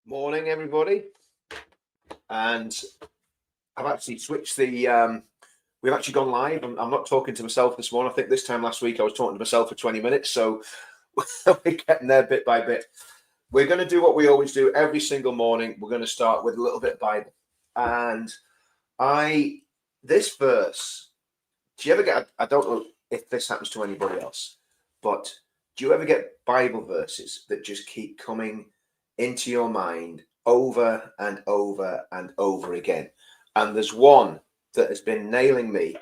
Morning, everybody. And I've actually switched the. We've actually gone live. I'm not talking to myself this morning. I think this time last week I was talking to myself for 20 minutes. So we're getting there bit by bit. We're going to do what we always do every single morning. We're going to start with a little bit of Bible. And this verse, do you ever get, I don't know if this happens to anybody else, but do you ever get Bible verses that just keep coming into your mind over and over and over again? And there's one that has been nailing me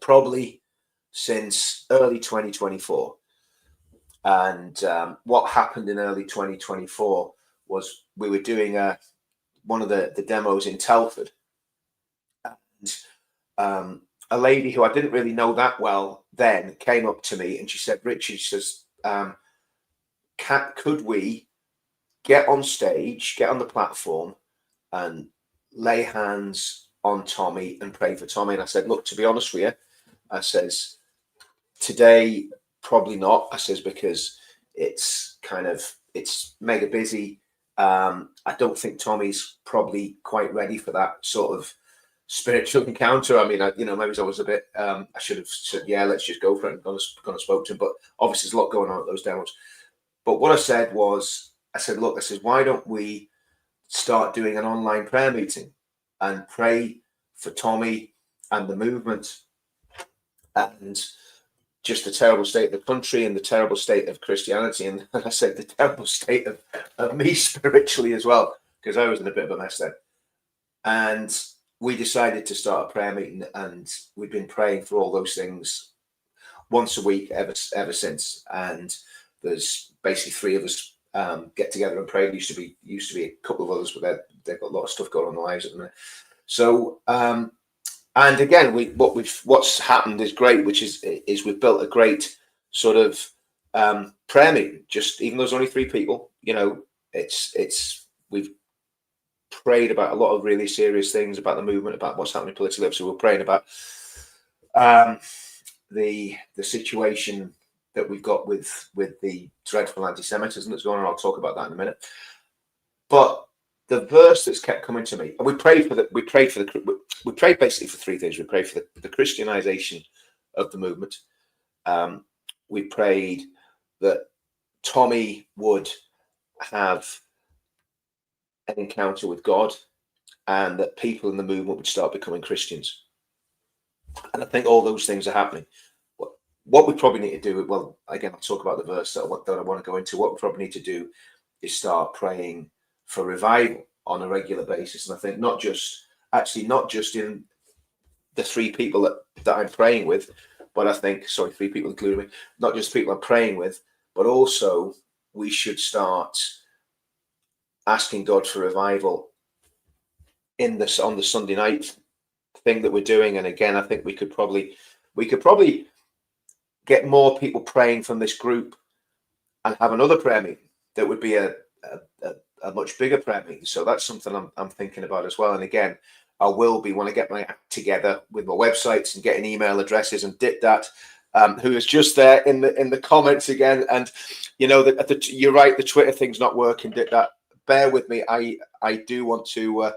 probably since early 2024. And what happened in early 2024 was we were doing one of the demos in Telford. And a lady who I didn't really know that well then came up to me and she said, Richard, she says, could we get on stage, get on the platform and lay hands on Tommy and pray for Tommy? And I said, look, to be honest with you, I says, today, probably not. I says, because it's mega busy. I don't think Tommy's probably quite ready for that sort of spiritual encounter. I mean, maybe I was a bit, I should have said, yeah, let's just go for it. I'm going to spoke to him, but obviously there's a lot going on at those demos. But what I said was, I said, look, I said, why don't we start doing an online prayer meeting and pray for Tommy and the movement and just the terrible state of the country and the terrible state of Christianity. And I said, the terrible state of me spiritually as well, because I was in a bit of a mess then. And we decided to start a prayer meeting, and we've been praying for all those things once a week ever since. And there's basically three of us get together and pray. There used to be a couple of others, but they've got a lot of stuff going on in their lives at the minute. So and again, what's happened is great, which is we've built a great sort of prayer meeting. Just even though there's only three people, we've prayed about a lot of really serious things about the movement, about what's happening politically. So we're praying about the situation that we've got with the dreadful anti-Semitism that's going on. I'll talk about that in a minute. But the verse that's kept coming to me, and we prayed basically for three things. We prayed for the Christianization of the movement. We prayed that Tommy would have an encounter with God, and that people in the movement would start becoming Christians. And I think all those things are happening. What we probably need to do, well, again, I'll talk about the verse that I want to go into. What we probably need to do is start praying for revival on a regular basis. And I think not just in the three people that I'm praying with, but I think, three people including me, not just people I'm praying with, but also we should start asking God for revival on the Sunday night thing that we're doing. And again, I think we could probably get more people praying from this group and have another prayer meeting that would be a much bigger prayer meeting. So that's something I'm thinking about as well. And again, I will be, when I get my act together with my websites and getting email addresses and that, who is just there in the comments again. And you're right, the Twitter thing's not working. That, bear with me. I do want to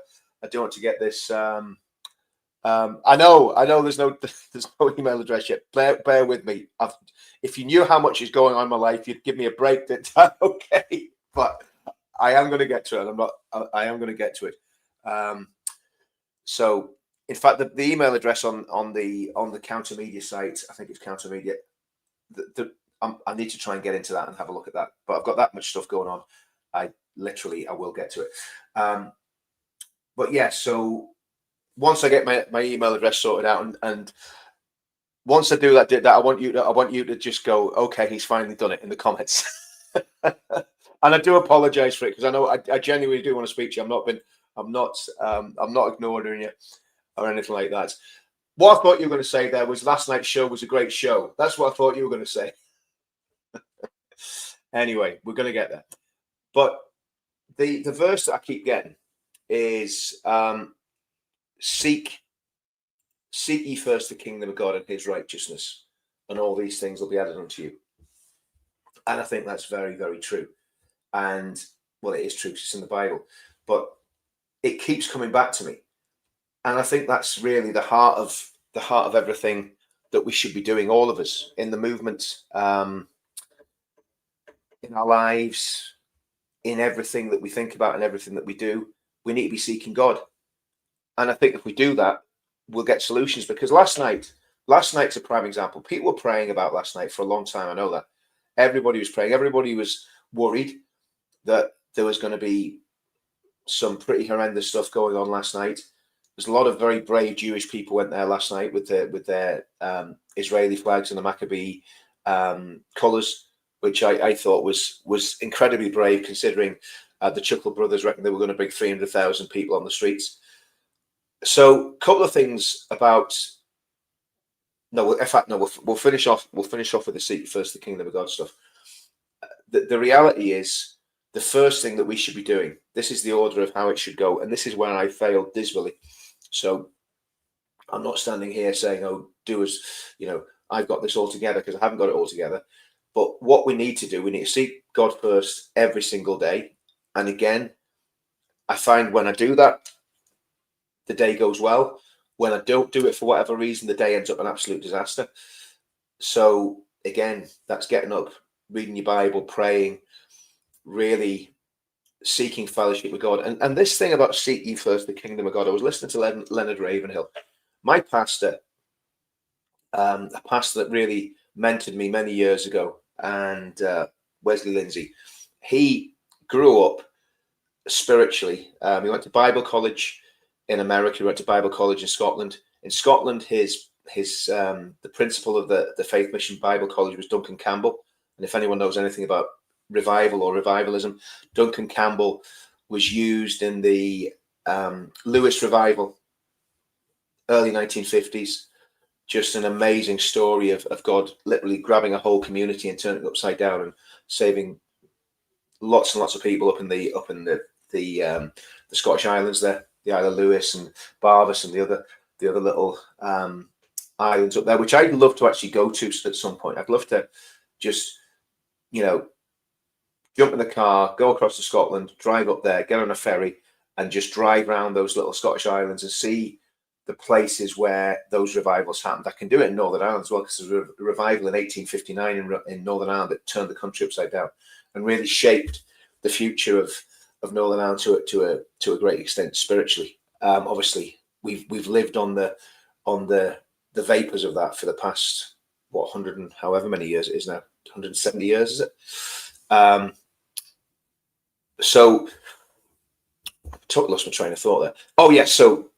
get this. I know there's no email address yet. Bear with me. If you knew how much is going on in my life, you'd give me a break. That's okay. But I am going to get to it. I am going to get to it. So, in fact, the email address on the Counter Media site, I think it's Counter Media. I need to try and get into that and have a look at that. But I've got that much stuff going on. I will get to it. But yeah, so once I get my email address sorted out, and once I do that, I want you to just go, okay, he's finally done it, in the comments. And I do apologize for it, because I know I genuinely do want to speak to you. I'm not ignoring you or anything like that. What I thought you were going to say there was last night's show was a great show. That's what I thought you were going to say. Anyway, we're going to get there. But the verse that I keep getting is seek ye first the kingdom of God and his righteousness, and all these things will be added unto you. And I think that's very, very true. And well, it is truth, it's in the Bible, but it keeps coming back to me. And I think that's really the heart of everything that we should be doing, all of us in the movement, in our lives, in everything that we think about and everything that we do. We need to be seeking God. And I think if we do that, we'll get solutions. Because last night's a prime example. People were praying about last night for a long time. I know that. Everybody was praying. Everybody was worried that there was going to be some pretty horrendous stuff going on last night. There's a lot of very brave Jewish people went there last night with their Israeli flags and the Maccabee colours, which I thought was incredibly brave, considering the Chuckle brothers reckoned they were going to bring 300,000 people on the streets. So, a couple of things about. No, in fact, no. We'll finish off. We'll finish off with the seek first the kingdom of God stuff. The reality is, the first thing that we should be doing. This is the order of how it should go, and this is where I failed dismally. So, I'm not standing here saying, "Oh, do as I've got this all together," because I haven't got it all together. But what we need to do, we need to seek God first every single day. And again, I find when I do that, the day goes well. When I don't do it for whatever reason, the day ends up an absolute disaster. So again, that's getting up, reading your Bible, praying, really seeking fellowship with God. And this thing about seek ye first the kingdom of God, I was listening to Leonard Ravenhill, my pastor, a pastor that really mentored me many years ago, and Wesley Lindsay. He grew up spiritually. He went to Bible college in America. He went to Bible college in Scotland. In Scotland, the principal of the Faith Mission Bible College was Duncan Campbell. And if anyone knows anything about revival or revivalism, Duncan Campbell was used in the Lewis revival, early 1950s. Just an amazing story of God literally grabbing a whole community and turning it upside down and saving lots and lots of people up in the Scottish Islands there, the Isle of Lewis and Barvas and the other little islands up there, which I'd love to actually go to at some point. I'd love to just jump in the car, go across to Scotland, drive up there, get on a ferry, and just drive around those little Scottish islands and see the places where those revivals happened. I can do it in Northern Ireland as well, because there's a revival in 1859 in Northern Ireland that turned the country upside down and really shaped the future of Northern Ireland to a great extent spiritually. Obviously, we've lived on the vapors of that for the past 100 and however many years it is now, 170 years, is it? So totally lost my train of thought there. Oh yes, so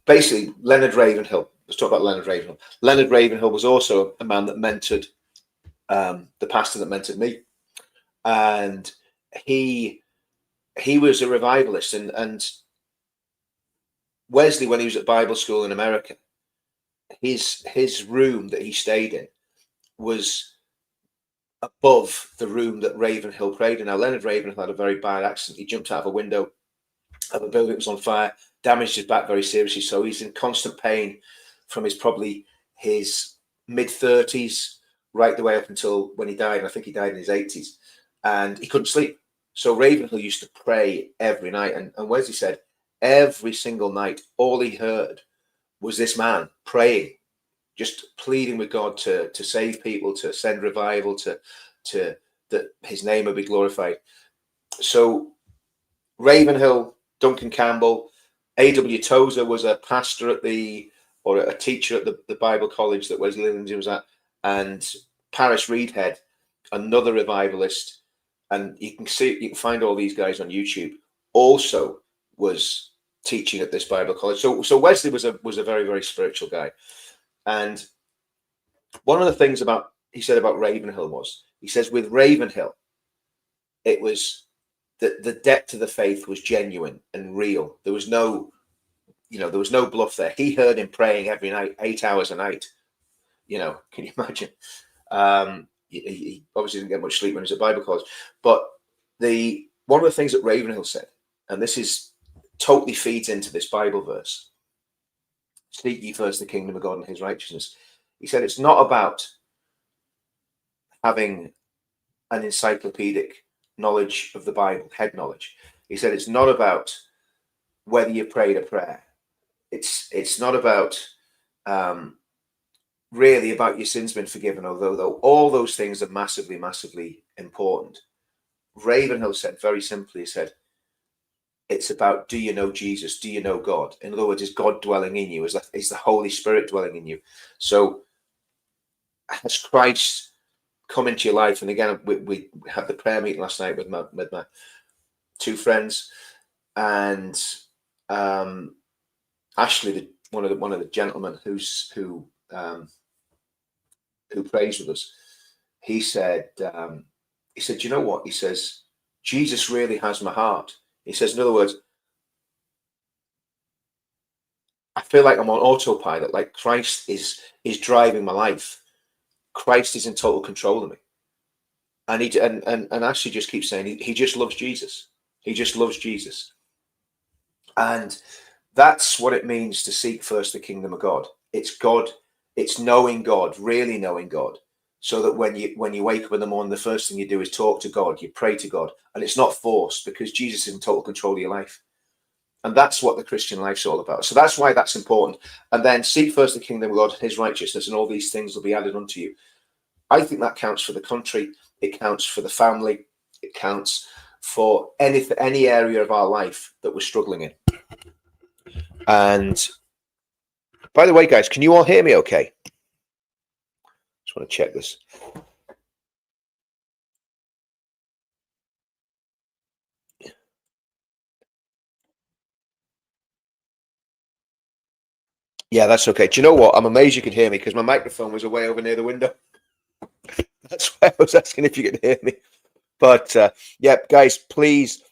basically, Leonard Ravenhill. Let's talk about Leonard Ravenhill. Leonard Ravenhill was also a man that mentored the pastor that mentored me, and he was a revivalist. And Wesley, when he was at Bible school in America, his room that he stayed in was above the room that Ravenhill prayed in. Now, Leonard Ravenhill had a very bad accident. He jumped out of a window of a building that was on fire, damaged his back very seriously. So he's in constant pain from his mid-30s right the way up until when he died. And I think he died in his 80s, and he couldn't sleep. So Ravenhill used to pray every night. And Wesley said every single night, all he heard was this man praying, just pleading with God to save people, to send revival, to that his name would be glorified. So Ravenhill, Duncan Campbell, A.W. Tozer was a pastor or a teacher at the Bible college that Wesley Lindsay was at, and Paris Reedhead, another revivalist, and you can find all these guys on YouTube, also was teaching at this Bible college. So Wesley was a very, very spiritual guy. And one of the things he said about Ravenhill was, he says with Ravenhill, it was the depth of the faith was genuine and real. There was no bluff there. He heard him praying every night, 8 hours a night. Can you imagine? He obviously didn't get much sleep when he was at Bible college. But one of the things that Ravenhill said, and this is totally feeds into this Bible verse, seek ye first the kingdom of God and his righteousness. He said it's not about having an encyclopedic knowledge of the Bible, head knowledge. He said it's not about whether you prayed a prayer. It's not about really about your sins been forgiven, although all those things are massively, massively important. Ravenhill said very simply, he said, it's about, do you know Jesus? Do you know God? In other words, is God dwelling in you? Is the Holy Spirit dwelling in you? So has Christ come into your life? And again, we had the prayer meeting last night with my two friends, and Ashley, one of the gentlemen who prays with us, he said, you know what? He says, Jesus really has my heart. He says, in other words, I feel like I'm on autopilot, like Christ is driving my life. Christ is in total control of me. And Ashley just keeps saying he just loves Jesus. He just loves Jesus. And that's what it means to seek first the kingdom of God. It's God, it's knowing God, really knowing God. So that when you wake up in the morning, the first thing you do is talk to God, you pray to God, and it's not forced because Jesus is in total control of your life. And that's what the Christian life's all about. So that's why that's important. And then seek first the kingdom of God, his righteousness, and all these things will be added unto you. I think that counts for the country. It counts for the family. It counts for any area of our life that we're struggling in. And by the way, guys, can you all hear me okay? Just want to check this. Yeah, that's okay. Do you know what? I'm amazed you could hear me because my microphone was away over near the window. That's why I was asking if you could hear me. But yeah, guys, please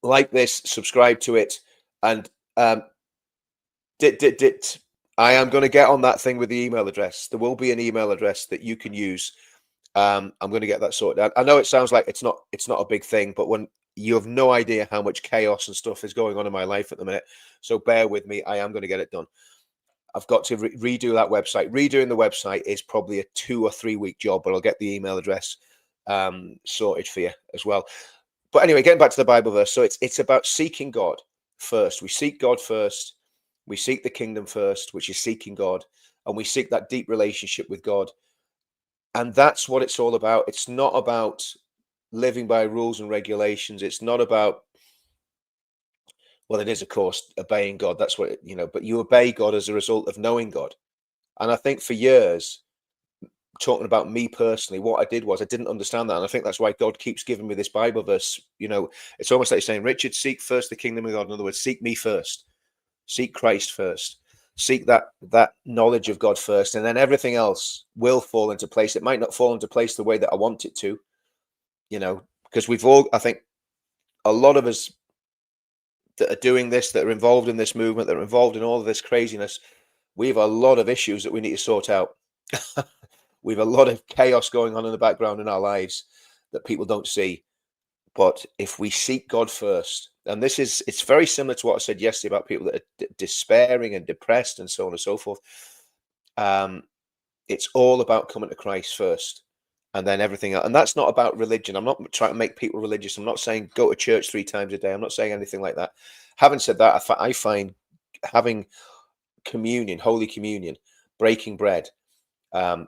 like this, subscribe to it, and I am going to get on that thing with the email address. There will be an email address that you can use. I'm going to get that sorted out. I know it sounds like it's not a big thing, but when you have no idea how much chaos and stuff is going on in my life at the minute, so bear with me. I am going to get it done. I've got to redo that website. Redoing the website is probably a 2 or 3 week job, but I'll get the email address sorted for you as well. But anyway, getting back to the Bible verse. So it's about seeking God first. We seek God first. We seek the kingdom first, which is seeking God, and we seek that deep relationship with God. And that's what it's all about. It's not about living by rules and regulations. It's not about, well, it is, of course, obeying God. That's what, but you obey God as a result of knowing God. And I think for years, talking about me personally, what I did was I didn't understand that. And I think that's why God keeps giving me this Bible verse. It's almost like saying, Richard, seek first the kingdom of God. In other words, seek me first, seek Christ first, seek that knowledge of God first. And then everything else will fall into place. It might not fall into place the way that I want it to, because I think a lot of us that are doing this, that are involved in this movement, that are involved in all of this craziness, we have a lot of issues that we need to sort out. We have a lot of chaos going on in the background in our lives that people don't see. But if we seek God first, and it's very similar to what I said yesterday about people that are despairing and depressed and so on and so forth. It's all about coming to Christ first, and then everything else. And that's not about religion. I'm not trying to make people religious. I'm not saying go to church 3 times a day. I'm not saying anything like that. Having said that, I find having communion, Holy Communion, breaking bread,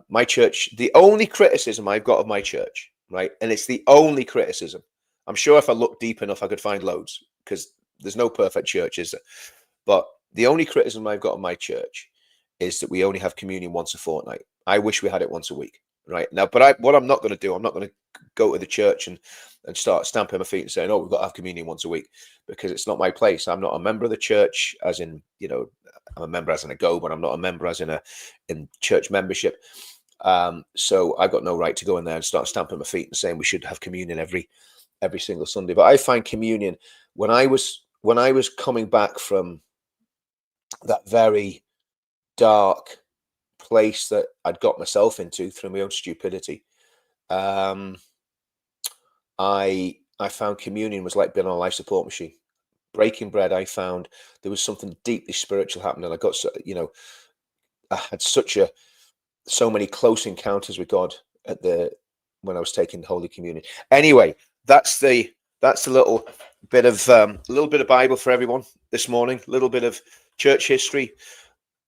my church, the only criticism I've got of my church, right, and it's the only criticism, I'm sure if I looked deep enough I could find loads, because there's no perfect church, is there? But the only criticism I've got of my church is that we only have communion once a fortnight. I wish we had it once a week, right? Now, but what I'm not going to do, I'm not going to go to the church and start stamping my feet and saying, oh, we've got to have communion once a week, because it's not my place. I'm not a member of the church, as in, I'm a member as in a go, but I'm not a member as in church membership. So I've got no right to go in there and start stamping my feet and saying we should have communion every single Sunday. But I find communion, when I was coming back from that very dark place that I'd got myself into through my own stupidity, I found communion was like being on a life support machine. Breaking bread, I found there was something deeply spiritual happening. I got, I had so many close encounters with God when I was taking Holy Communion. Anyway, that's the little bit of Bible for everyone this morning. A little bit of church history,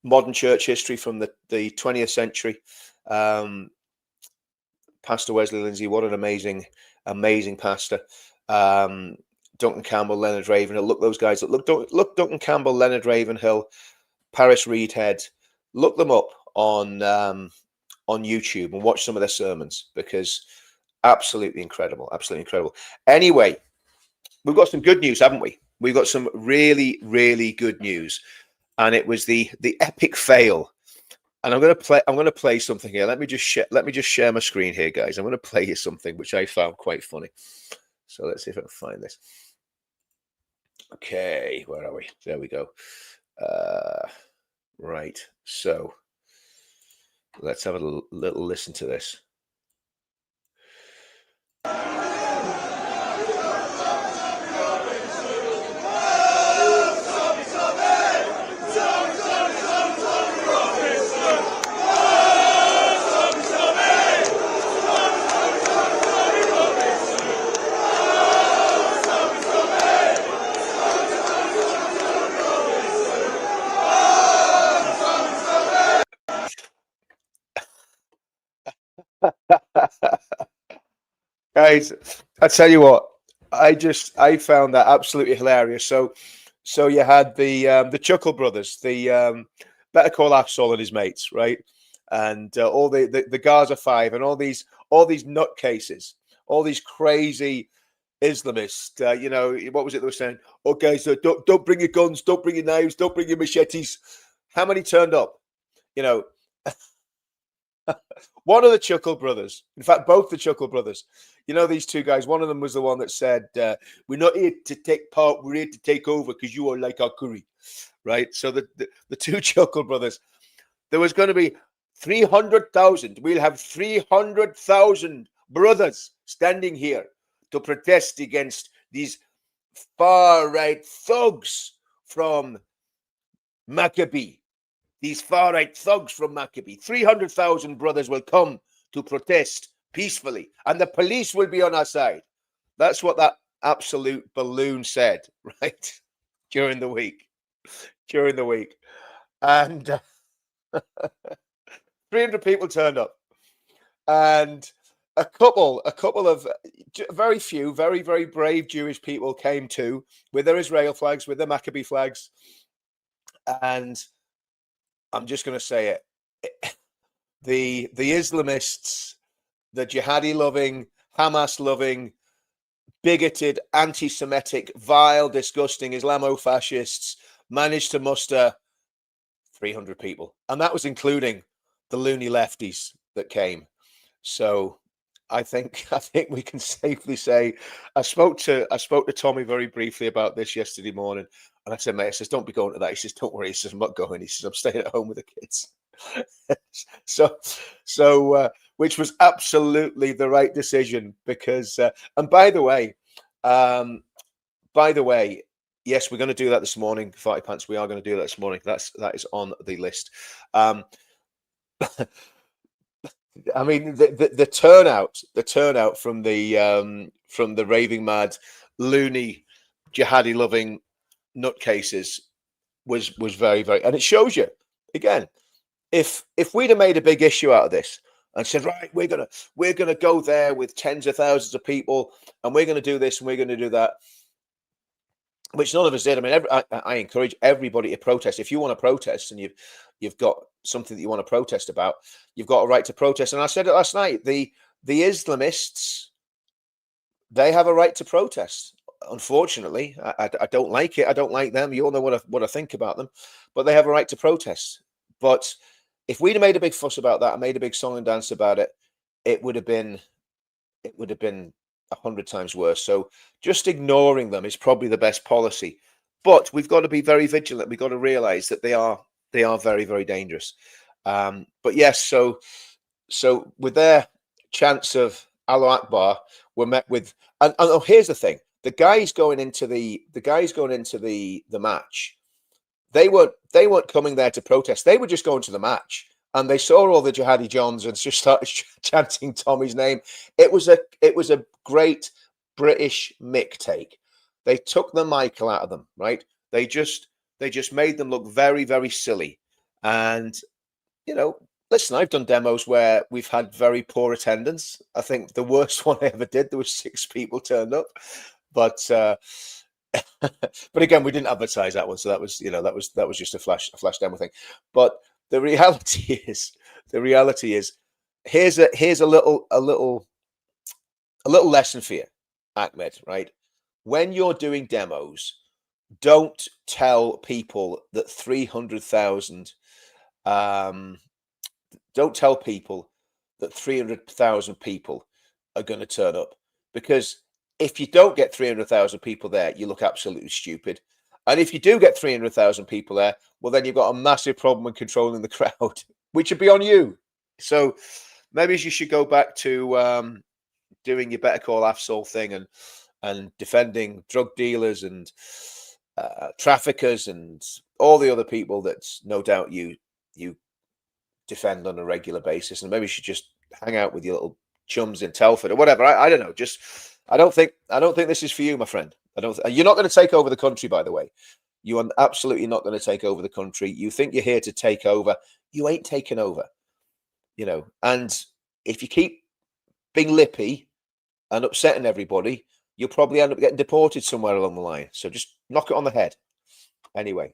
modern church history from the 20th century. Pastor Wesley Lindsay, what an amazing pastor. Duncan Campbell, Leonard Ravenhill. Look those guys. Look Duncan Campbell, Leonard Ravenhill, Paris Reedhead. Look them up on YouTube and watch some of their sermons, because absolutely incredible. Anyway, we've got some good news, haven't we? We've got some really, really good news, and it was the epic fail. And I'm going to play something here. Let me just share my screen here, guys. I'm going to play you something which I found quite funny. So let's see if I can find this. Okay, where are we? There we go. Right. So let's have a little listen to this. Guys, I tell you what, I found that absolutely hilarious. So you had the Chuckle Brothers, the Better Call Saul and his mates, right? And all the Gaza Five, and all these nutcases, all these crazy Islamists. You know, what was it they were saying? Okay, so don't bring your guns, don't bring your knives, don't bring your machetes. How many turned up? You know, one of the Chuckle Brothers, in fact, both the Chuckle Brothers. You know, these two guys, one of them was the one that said, we're not here to take part, we're here to take over because you are like our curry, right? So the two Chuckle Brothers, there was going to be 300,000. We'll have 300,000 brothers standing here to protest against these far-right thugs from Maccabee. These far-right thugs from Maccabee. 300,000 brothers will come to protest peacefully, and the police will be on our side. That's what that absolute balloon said, right? During the week. And 300 people turned up. And a couple of very few, very, very brave Jewish people came too, with their Israel flags, with their Maccabee flags. And I'm just going to say it. The Islamists, the jihadi-loving, Hamas-loving, bigoted, anti-Semitic, vile, disgusting Islamo-fascists managed to muster 300 people. And that was including the loony lefties that came. So I think we can safely say, I spoke to Tommy very briefly about this yesterday morning, and I said, mate, I says, don't be going to that. He says, don't worry. He says, I'm not going. He says, I'm staying at home with the kids. so which was absolutely the right decision, because and by the way, yes, we're going to do that this morning. Farty Pants, we are going to do that this morning. That is on the list. I mean, the turnout from the raving mad, loony, jihadi loving nutcases was very, very, and it shows you again, if we'd have made a big issue out of this and said, right, we're gonna go there with tens of thousands of people, and we're gonna do this and we're gonna do that, which none of us did. I mean, I encourage everybody to protest. If you want to protest and you've got something that you want to protest about, you've got a right to protest. And I said it last night, the Islamists, they have a right to protest. Unfortunately, I don't like it. I don't like them. You all know what I think about them, but they have a right to protest. But if we'd have made a big fuss about that and made a big song and dance about it, it would have been 100 times worse. So just ignoring them is probably the best policy. But we've got to be very vigilant. We've got to realize that they are very, very dangerous. But yes, so with their chants of Allahu Akbar, we're met with, and oh, here's the thing: the guys going into the match, they weren't coming there to protest. They were just going to the match, and they saw all the jihadi Johns and just started chanting Tommy's name. It was a great British Mick take. They took the Michael out of them, right? They just made them look very, very silly. And listen, I've done demos where we've had very poor attendance. I think the worst one I ever did, there was 6 people turned up, but but again, we didn't advertise that one, so that was just a flash demo thing. But the reality is, here's a little lesson for you, Ahmed. Right, when you're doing demos, don't tell people that 300,000. Don't tell people that 300,000 people are going to turn up, because if you don't get 300,000 people there, you look absolutely stupid. And if you do get 300,000 people there, well, then you've got a massive problem in controlling the crowd, which would be on you. So maybe you should go back to doing your Better Call Afsol thing and defending drug dealers and traffickers and all the other people that no doubt you defend on a regular basis, and maybe you should just hang out with your little chums in Telford or whatever. I don't know. Just I don't think this is for you, my friend. You're not going to take over the country, by the way. You are absolutely not going to take over the country. You think you're here to take over. You ain't taking over. And if you keep being lippy and upsetting everybody, you'll probably end up getting deported somewhere along the line. So just knock it on the head. Anyway.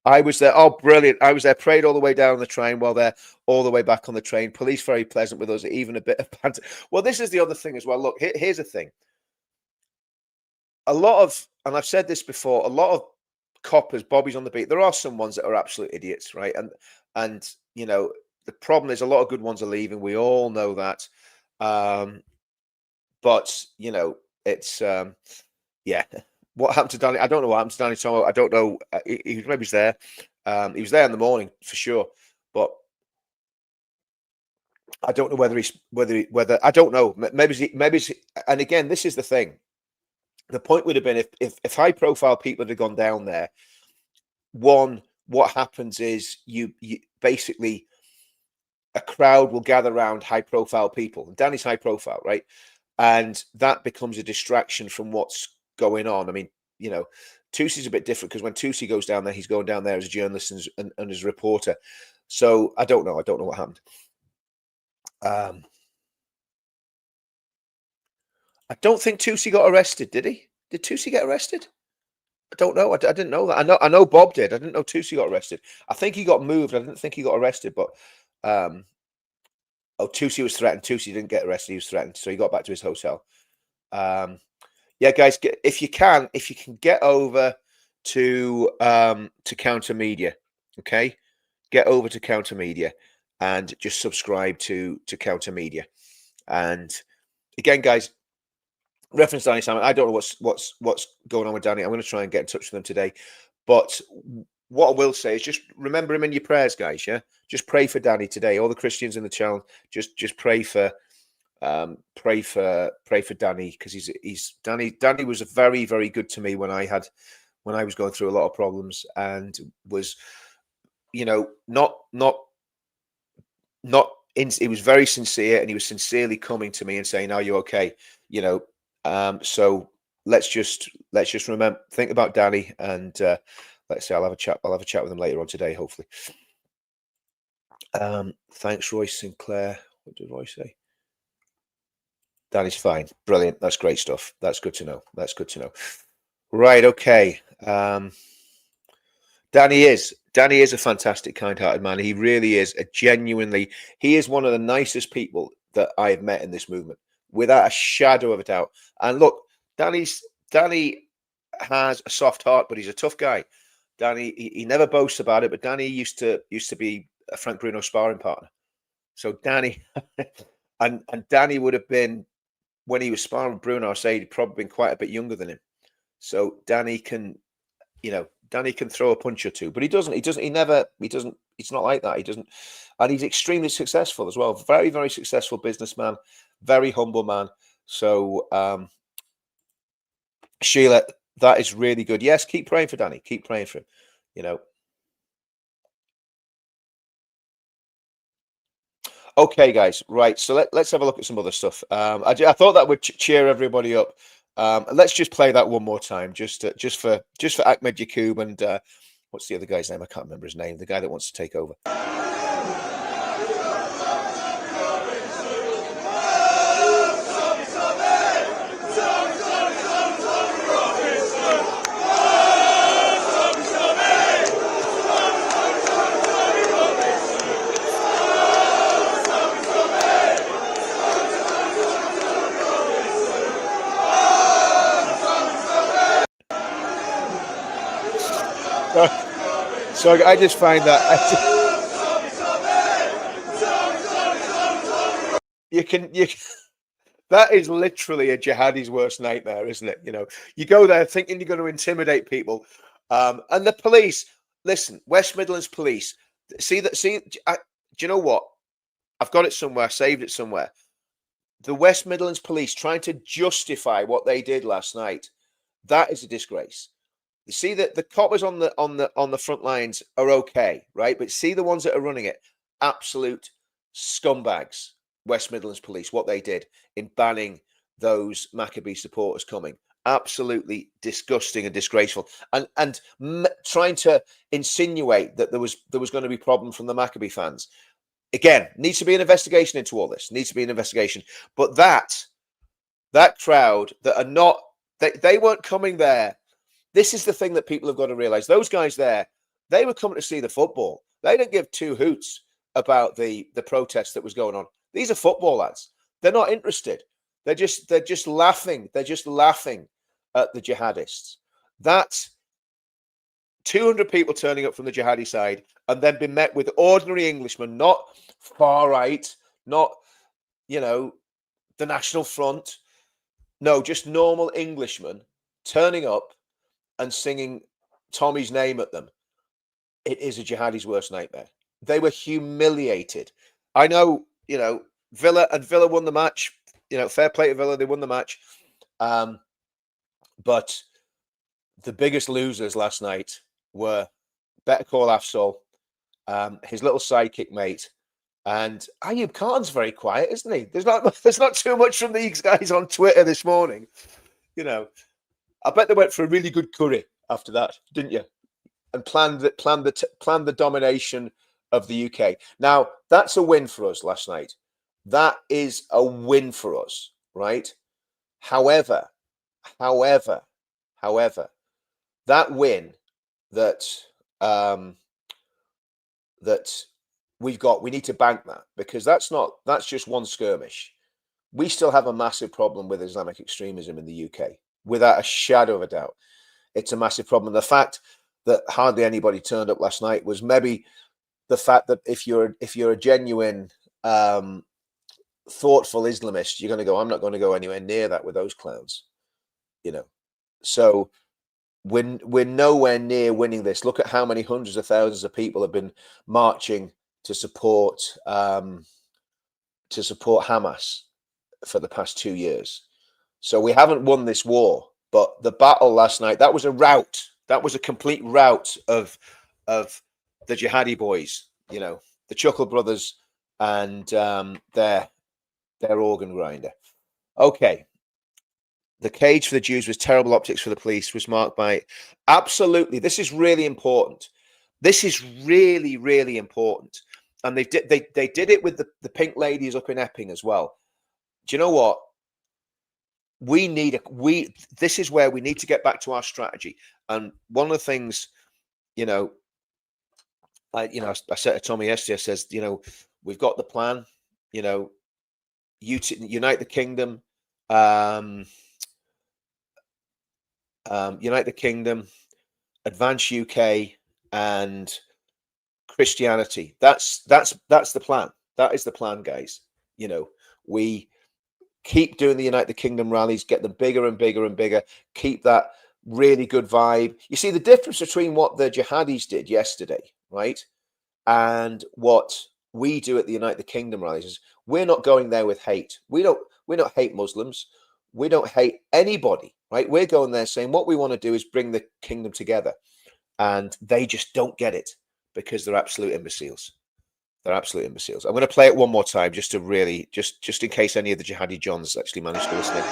I was there. Oh, brilliant. I was there, prayed all the way down the train while they're all the way back on the train. Police very pleasant with us, even a bit of banter. Well, this is the other thing as well. Look, here's the thing. A lot of, and I've said this before, a lot of coppers, bobbies on the beat, there are some ones that are absolute idiots, right? And the problem is a lot of good ones are leaving. We all know that. But, it's, yeah. What happened to Danny? I don't know what happened to Danny Tomo. I don't know. He maybe was there. He was there in the morning for sure, but I don't know whether I don't know. Maybe. And again, this is the thing. The point would have been if high profile people had gone down there. One, what happens is you basically a crowd will gather around high profile people. And Danny's high profile, right? And that becomes a distraction from what's going on. I mean, Tusi's a bit different, because when Tusi goes down there, he's going down there as a journalist and as a reporter. So I don't know. What happened. I don't think Tusi got arrested. Did he? Did Tusi get arrested? I don't know. I didn't know that. I know Bob did. I didn't know Tusi got arrested. I think he got moved. I didn't think he got arrested, but Tusi was threatened. Tusi didn't get arrested. He was threatened, so he got back to his hotel. Yeah, guys, if you can get over to Counter Media, okay, get over to Counter Media and just subscribe to Counter Media. And again, guys, reference Danny Simon. I don't know what's going on with Danny. I'm going to try and get in touch with them today. But what I will say is just remember him in your prayers, guys. Yeah, just pray for Danny today. All the Christians in the channel, just pray for Danny, because he's Danny was very, very good to me when I was going through a lot of problems, and was he was very sincere, and he was sincerely coming to me and saying, "Are you okay?" So let's just remember, think about Danny, and let's say I'll have a chat with him later on today, hopefully. Thanks, Roy Sinclair. What did Roy say? Danny's fine. Brilliant. That's great stuff. That's good to know. Right. Okay. Danny is a fantastic, kind-hearted man. He really is he is one of the nicest people that I've met in this movement, without a shadow of a doubt. And look, Danny has a soft heart, but he's a tough guy. Danny, he never boasts about it, but Danny used to be a Frank Bruno sparring partner. So Danny and Danny would have been, when he was sparring with Bruno, I say he'd probably been quite a bit younger than him. So Danny can throw a punch or two, but he doesn't. It's not like that. He doesn't, and he's extremely successful as well. Very, very successful businessman, very humble man. So, Sheila, that is really good. Yes, keep praying for Danny. Keep praying for him. Okay, guys, right. So let's have a look at some other stuff. I thought that would cheer everybody up. Let's just play that one more time, just for Ahmed Yacoub and what's the other guy's name? I can't remember his name. The guy that wants to take over. So I just find that you can that is literally a jihadi's worst nightmare, isn't it? You know, you go there thinking you're going to intimidate people, and the police. Listen, West Midlands police. See that? See, do you know what? I've got it somewhere. Saved it somewhere. The West Midlands police trying to justify what they did last night. That is a disgrace. You see that the coppers on the front lines are okay, right? But see the ones that are running it, absolute scumbags. West Midlands Police, what they did in banning those Maccabee supporters coming, absolutely disgusting and disgraceful, and trying to insinuate that there was going to be problem from the Maccabee fans. Again, needs to be an investigation into all this. Needs to be an investigation, but that crowd that are not they weren't coming there. This is the thing that people have got to realize. Those guys there, they were coming to see the football. They didn't give two hoots about the protest that was going on. These are football lads. They're not interested. They're just laughing. They're just laughing at the jihadists. That's 200 people turning up from the jihadi side and then be met with ordinary Englishmen, not far right, not, the National Front. No, just normal Englishmen turning up and singing Tommy's name at them. It is a jihadi's worst nightmare. They were humiliated. I know, Villa won the match. Fair play to Villa, they won the match. But the biggest losers last night were Better Call Afzal, his little sidekick mate, and Ayub Khan's very quiet, isn't he? There's not too much from these guys on Twitter this morning. I bet they went for a really good curry after that, didn't you? And planned the domination of the UK. Now, that's a win for us last night. That is a win for us, right? However, that win that we've got, we need to bank that, because that's just one skirmish. We still have a massive problem with Islamic extremism in the UK, without a shadow of a doubt. It's a massive problem. The fact that hardly anybody turned up last night was maybe the fact that if you're a genuine thoughtful Islamist, you're going to go, I'm not going to go anywhere near that with those clowns, So we're nowhere near winning this. Look at how many hundreds of thousands of people have been marching to support Hamas for the past 2 years. So we haven't won this war, but the battle last night, that was a rout. That was a complete rout of the jihadi boys, the Chuckle Brothers and their organ grinder. Okay. The cage for the Jews was terrible optics for the police, was marked by absolutely. This is really important. This is really, really important. And they did it with the pink ladies up in Epping as well. Do you know what? This is where we need to get back to our strategy. And one of the things, I said to Tommy yesterday, I says, we've got the plan, unite the kingdom, unite the kingdom, advance UK and Christianity. That's the plan. That is the plan, guys. We keep doing the Unite the Kingdom rallies, get them bigger and bigger and bigger, keep that really good vibe. You see the difference between what the jihadis did yesterday, right? And what we do at the Unite the Kingdom rallies is we're not going there with hate. We don't hate Muslims. We don't hate anybody, right? We're going there saying what we want to do is bring the kingdom together. And they just don't get it because they're absolute imbeciles. They're absolute imbeciles. I'm going to play it one more time just to really, just in case any of the jihadi Johns actually managed to listen in.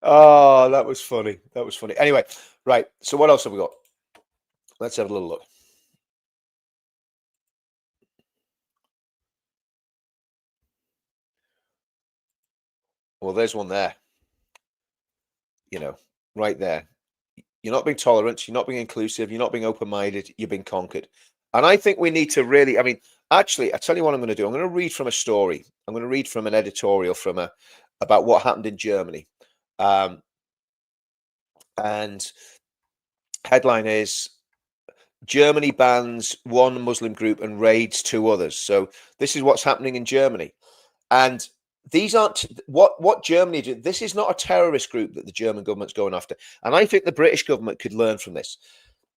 Oh, that was funny. That was funny. Anyway, right. So what else have we got? Let's have a little look. Well, there's one there. You know, right there. You're not being tolerant. You're not being inclusive. You're not being open-minded. You're being conquered. And I think we need to really, I mean, actually, I tell you what I'm going to do. I'm going to read from a story. I'm going to read from an editorial about what happened in Germany. And headline is Germany bans one Muslim group and raids two others. So this is what's happening in Germany. And these aren't what Germany do. This is not a terrorist group that the German government's going after. And I think the British government could learn from this.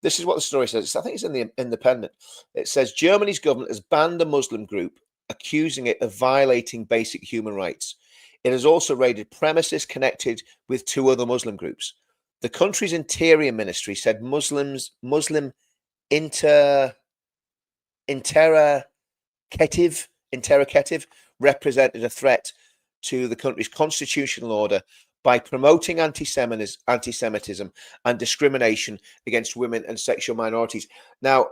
This is what the story says. I think it's in the Independent. It says Germany's government has banned a Muslim group, accusing it of violating basic human rights. It has also raided premises connected with two other Muslim groups. The country's interior ministry said Muslim interrogative represented a threat to the country's constitutional order by promoting anti-Semitism and discrimination against women and sexual minorities. Now,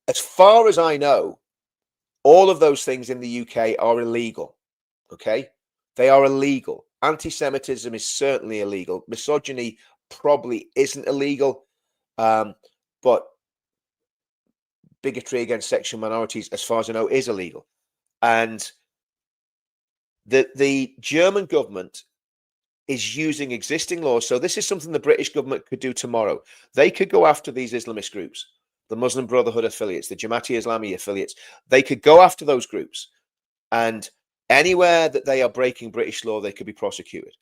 as far as I know, all of those things in the UK are illegal. Okay? They are illegal. Anti-Semitism is certainly illegal. Misogyny probably isn't illegal. But bigotry against sexual minorities, as far as I know, is illegal. And the German government is using existing laws. So this is something the British government could do tomorrow. They could go after these Islamist groups, the Muslim Brotherhood affiliates, the Jamaat-e-Islami affiliates. They could go after those groups, and anywhere that they are breaking British law, they could be prosecuted.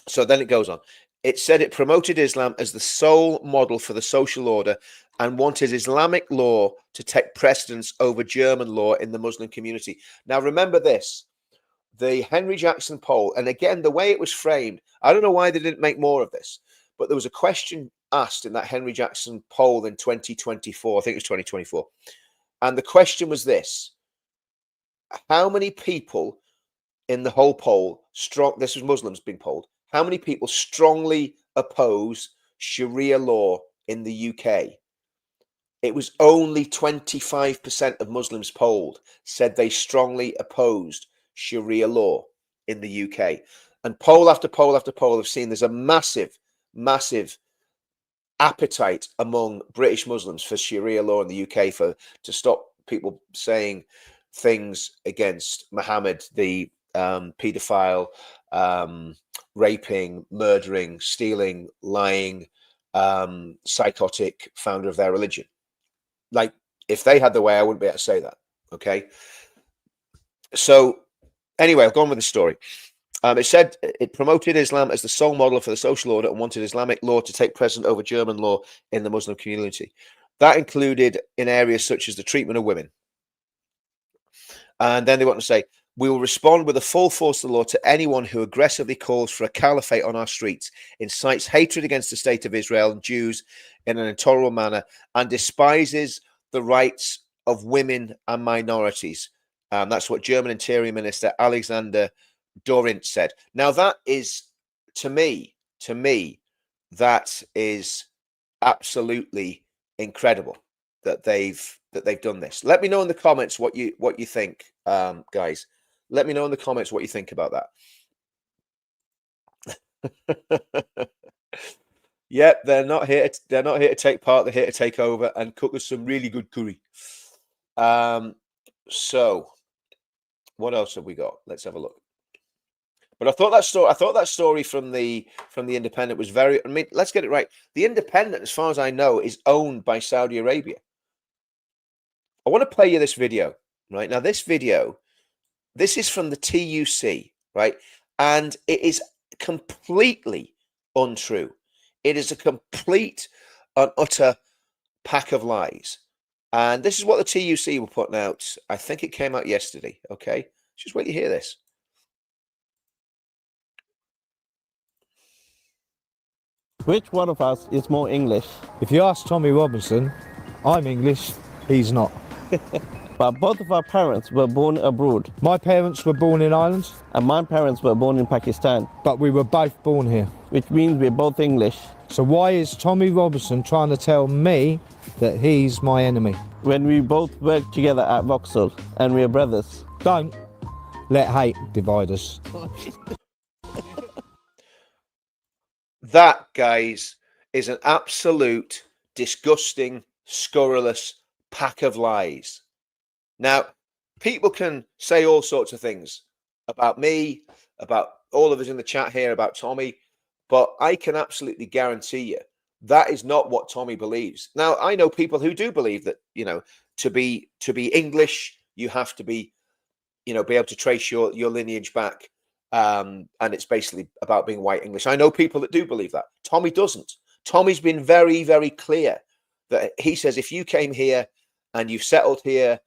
So then it goes on. It said it promoted Islam as the sole model for the social order and wanted Islamic law to take precedence over German law in the Muslim community. Now, remember this, the Henry Jackson poll, and again, the way it was framed, I don't know why they didn't make more of this, but there was a question asked in that Henry Jackson poll in 2024, I think it was 2024. And the question was this: how many people in the whole poll, this was Muslims being polled, how many people strongly oppose Sharia law in the UK? It was only 25% of Muslims polled said they strongly opposed Sharia law in the UK. And poll after poll after poll have seen there's a massive, massive appetite among British Muslims for Sharia law in the UK to stop people saying things against Muhammad, the paedophile, raping, murdering, stealing, lying, psychotic founder of their religion. Like, if they had the way, I wouldn't be able to say that. Okay. So anyway, I'll go on with the story. It said it promoted Islam as the sole model for the social order and wanted Islamic law to take precedent over German law in the Muslim community. That included in areas such as the treatment of women. And then they want to say, we will respond with the full force of the law to anyone who aggressively calls for a caliphate on our streets, incites hatred against the state of Israel and Jews in an intolerable manner, and despises the rights of women and minorities. That's what German Interior Minister Alexander Dorint said. Now, that is, to me, that is absolutely incredible that they've done this. Let me know in the comments what you think, guys. Let me know in the comments what you think about that. Yep, they're not here to take part. They're here to take over and cook us some really good curry. So what else have we got? Let's have a look. But I thought that story from the Independent was very, I mean, let's get it right. The Independent, as far as I know, is owned by Saudi Arabia. I want to play you this video, right? Now, this video, this is from the TUC, right? And it is completely untrue. It is a complete and utter pack of lies. And this is what the TUC were putting out. I think it came out yesterday. Okay, just wait to hear this. Which one of us is more English? If you ask Tommy Robinson, I'm English, he's not. But both of our parents were born abroad, My parents were born in Ireland, and my parents were born in Pakistan, but we were both born here. which means we're both English. So why is Tommy Robinson trying to tell me that he's my enemy? When we both work together at Vauxhall, and we're brothers. Don't let hate divide us. That, guys, is an absolute disgusting, scurrilous pack of lies. Now, people can say all sorts of things about me, about all of us in the chat here, about Tommy, but I can absolutely guarantee you that is not what Tommy believes. Now, I know people who do believe that, you know, to be English, you have to be, you know, be able to trace your lineage back. And it's basically about being white English. I know people that do believe that. Tommy doesn't. Tommy's been very, very clear that he says if you came here and you've settled here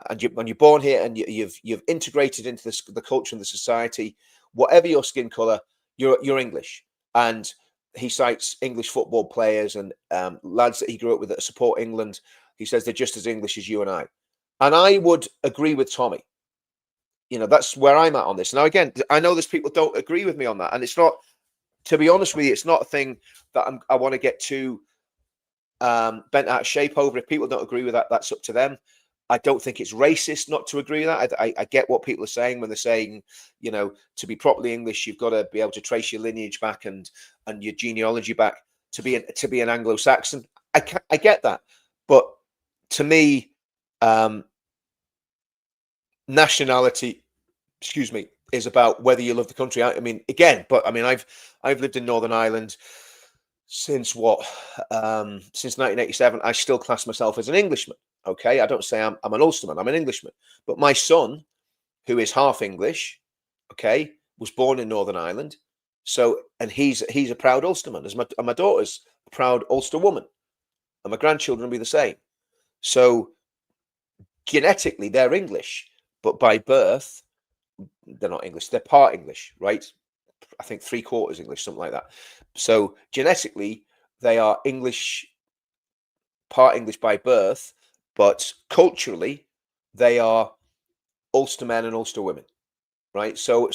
and when you're born here and you've integrated into the culture and the society, whatever your skin color, you're English. And he cites English football players and lads that he grew up with that support England. He says they're just as English as you and I. And I would agree with Tommy. You know, that's where I'm at on this. Now, again, I know there's people don't agree with me on that. And it's not, to be honest with you, it's not a thing that I want to get too bent out of shape over. If people don't agree with that, that's up to them. I don't think it's racist not to agree with that. I get what people are saying when they're saying, you know, to be properly English, you've got to be able to trace your lineage back and your genealogy back to be an Anglo-Saxon. I get that, but to me, nationality, excuse me, is about whether you love the country. I mean, again, but I mean, I've lived in Northern Ireland since what? Since 1987. I still class myself as an Englishman. Okay, I don't say I'm an Ulsterman. I'm an Englishman. But my son, who is half English, okay, was born in Northern Ireland. So, and he's a proud Ulsterman. As my daughter's a proud Ulster woman, and my grandchildren will be the same. So, genetically, they're English, but by birth, they're not English. They're part English, right? I think 3/4 English, something like that. So genetically, they are English, part English by birth, but culturally, they are Ulster men and Ulster women, right? So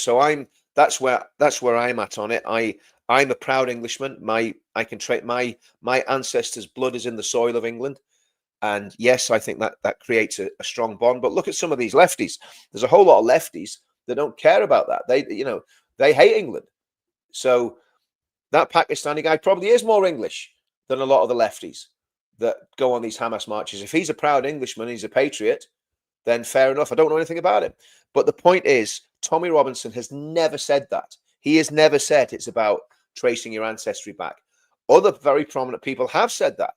that's where I'm at on it. I'm a proud Englishman. My ancestors' blood is in the soil of England. And yes, I think that creates a strong bond. But look at some of these lefties. There's a whole lot of lefties that don't care about that. They hate England. So that Pakistani guy probably is more English than a lot of the lefties that go on these Hamas marches. If he's a proud Englishman, he's a patriot, then fair enough. I don't know anything about him. But the point is, Tommy Robinson has never said that. He has never said it's about tracing your ancestry back. Other very prominent people have said that.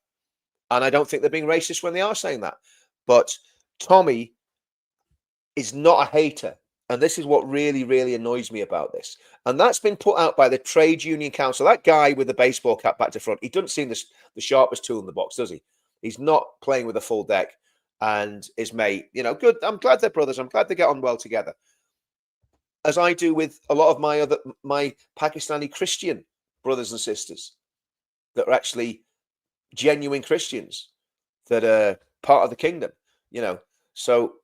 And I don't think they're being racist when they are saying that. But Tommy is not a hater. And this is what really, really annoys me about this. And that's been put out by the Trade Union Council. That guy with the baseball cap back to front, he doesn't seem the sharpest tool in the box, does he? He's not playing with a full deck. And his mate, good. I'm glad they're brothers. I'm glad they get on well together. As I do with a lot of my Pakistani Christian brothers and sisters that are actually genuine Christians that are part of the kingdom, So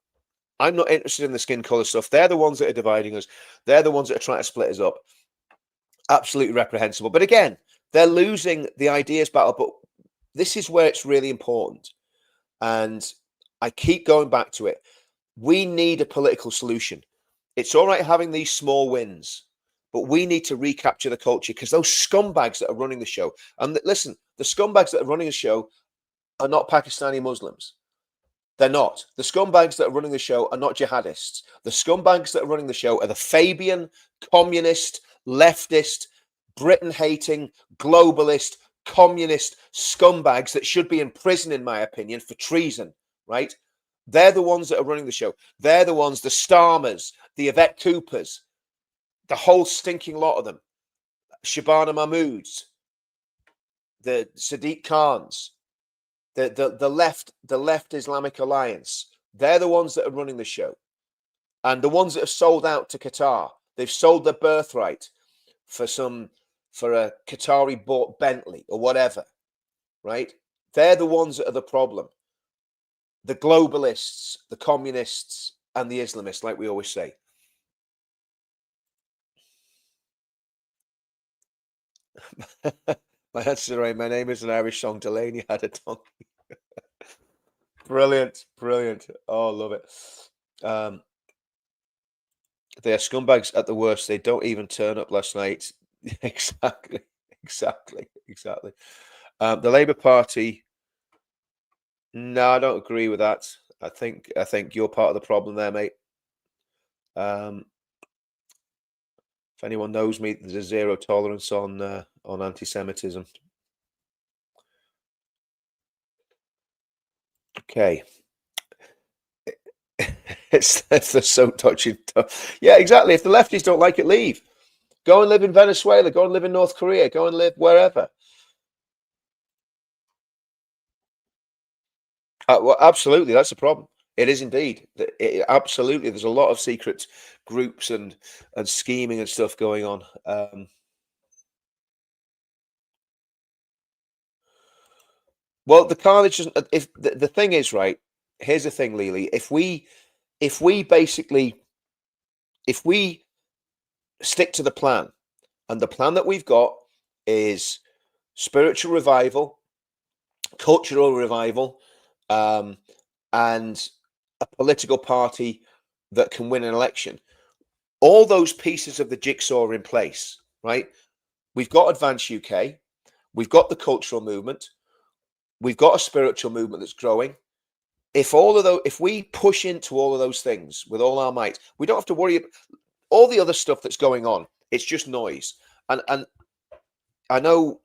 I'm not interested in the skin color stuff. They're the ones that are dividing us. They're the ones that are trying to split us up. Absolutely reprehensible. But again, they're losing the ideas battle. But this is where it's really important. And I keep going back to it. We need a political solution. It's all right having these small wins, but we need to recapture the culture because those scumbags that are running the show, and listen, the scumbags that are running the show are not Pakistani Muslims. They're not. The scumbags that are running the show are not jihadists. The scumbags that are running the show are the Fabian, communist, leftist, Britain-hating, globalist, communist scumbags that should be in prison, in my opinion, for treason, right? They're the ones that are running the show. They're the ones, the Starmers, the Yvette Coopers, the whole stinking lot of them, Shabana Mahmoods, the Sadiq Khans, the left Islamic Alliance. They're the ones that are running the show, and the ones that have sold out to Qatar. They've sold their birthright for a Qatari bought Bentley or whatever, right? They're the ones that are the problem. The globalists, the communists, and the Islamists, like we always say. My answer, right? My name is an Irish song. Delaney had a donkey. Brilliant, brilliant. Oh, love it. They are scumbags at the worst. They don't even turn up last night. Exactly. The Labour Party. No, I don't agree with that. I think you're part of the problem there, mate. If anyone knows me, there's a zero tolerance on anti-Semitism. Okay. It's they're so touchy. Yeah, exactly. If the lefties don't like it, leave. Go and live in Venezuela. Go and live in North Korea. Go and live wherever. Well, absolutely, that's a problem. It is indeed. Absolutely, there's a lot of secret groups and scheming and stuff going on. Well, the carnage isn't. If the thing is right, here's the thing, Lily. If we stick to the plan, and the plan that we've got is spiritual revival, cultural revival, and a political party that can win an election. All those pieces of the jigsaw are in place, right? We've got Advance UK, we've got the cultural movement, we've got a spiritual movement that's growing. If we push into all of those things with all our might, we don't have to worry about all the other stuff that's going on. It's just noise. And I know,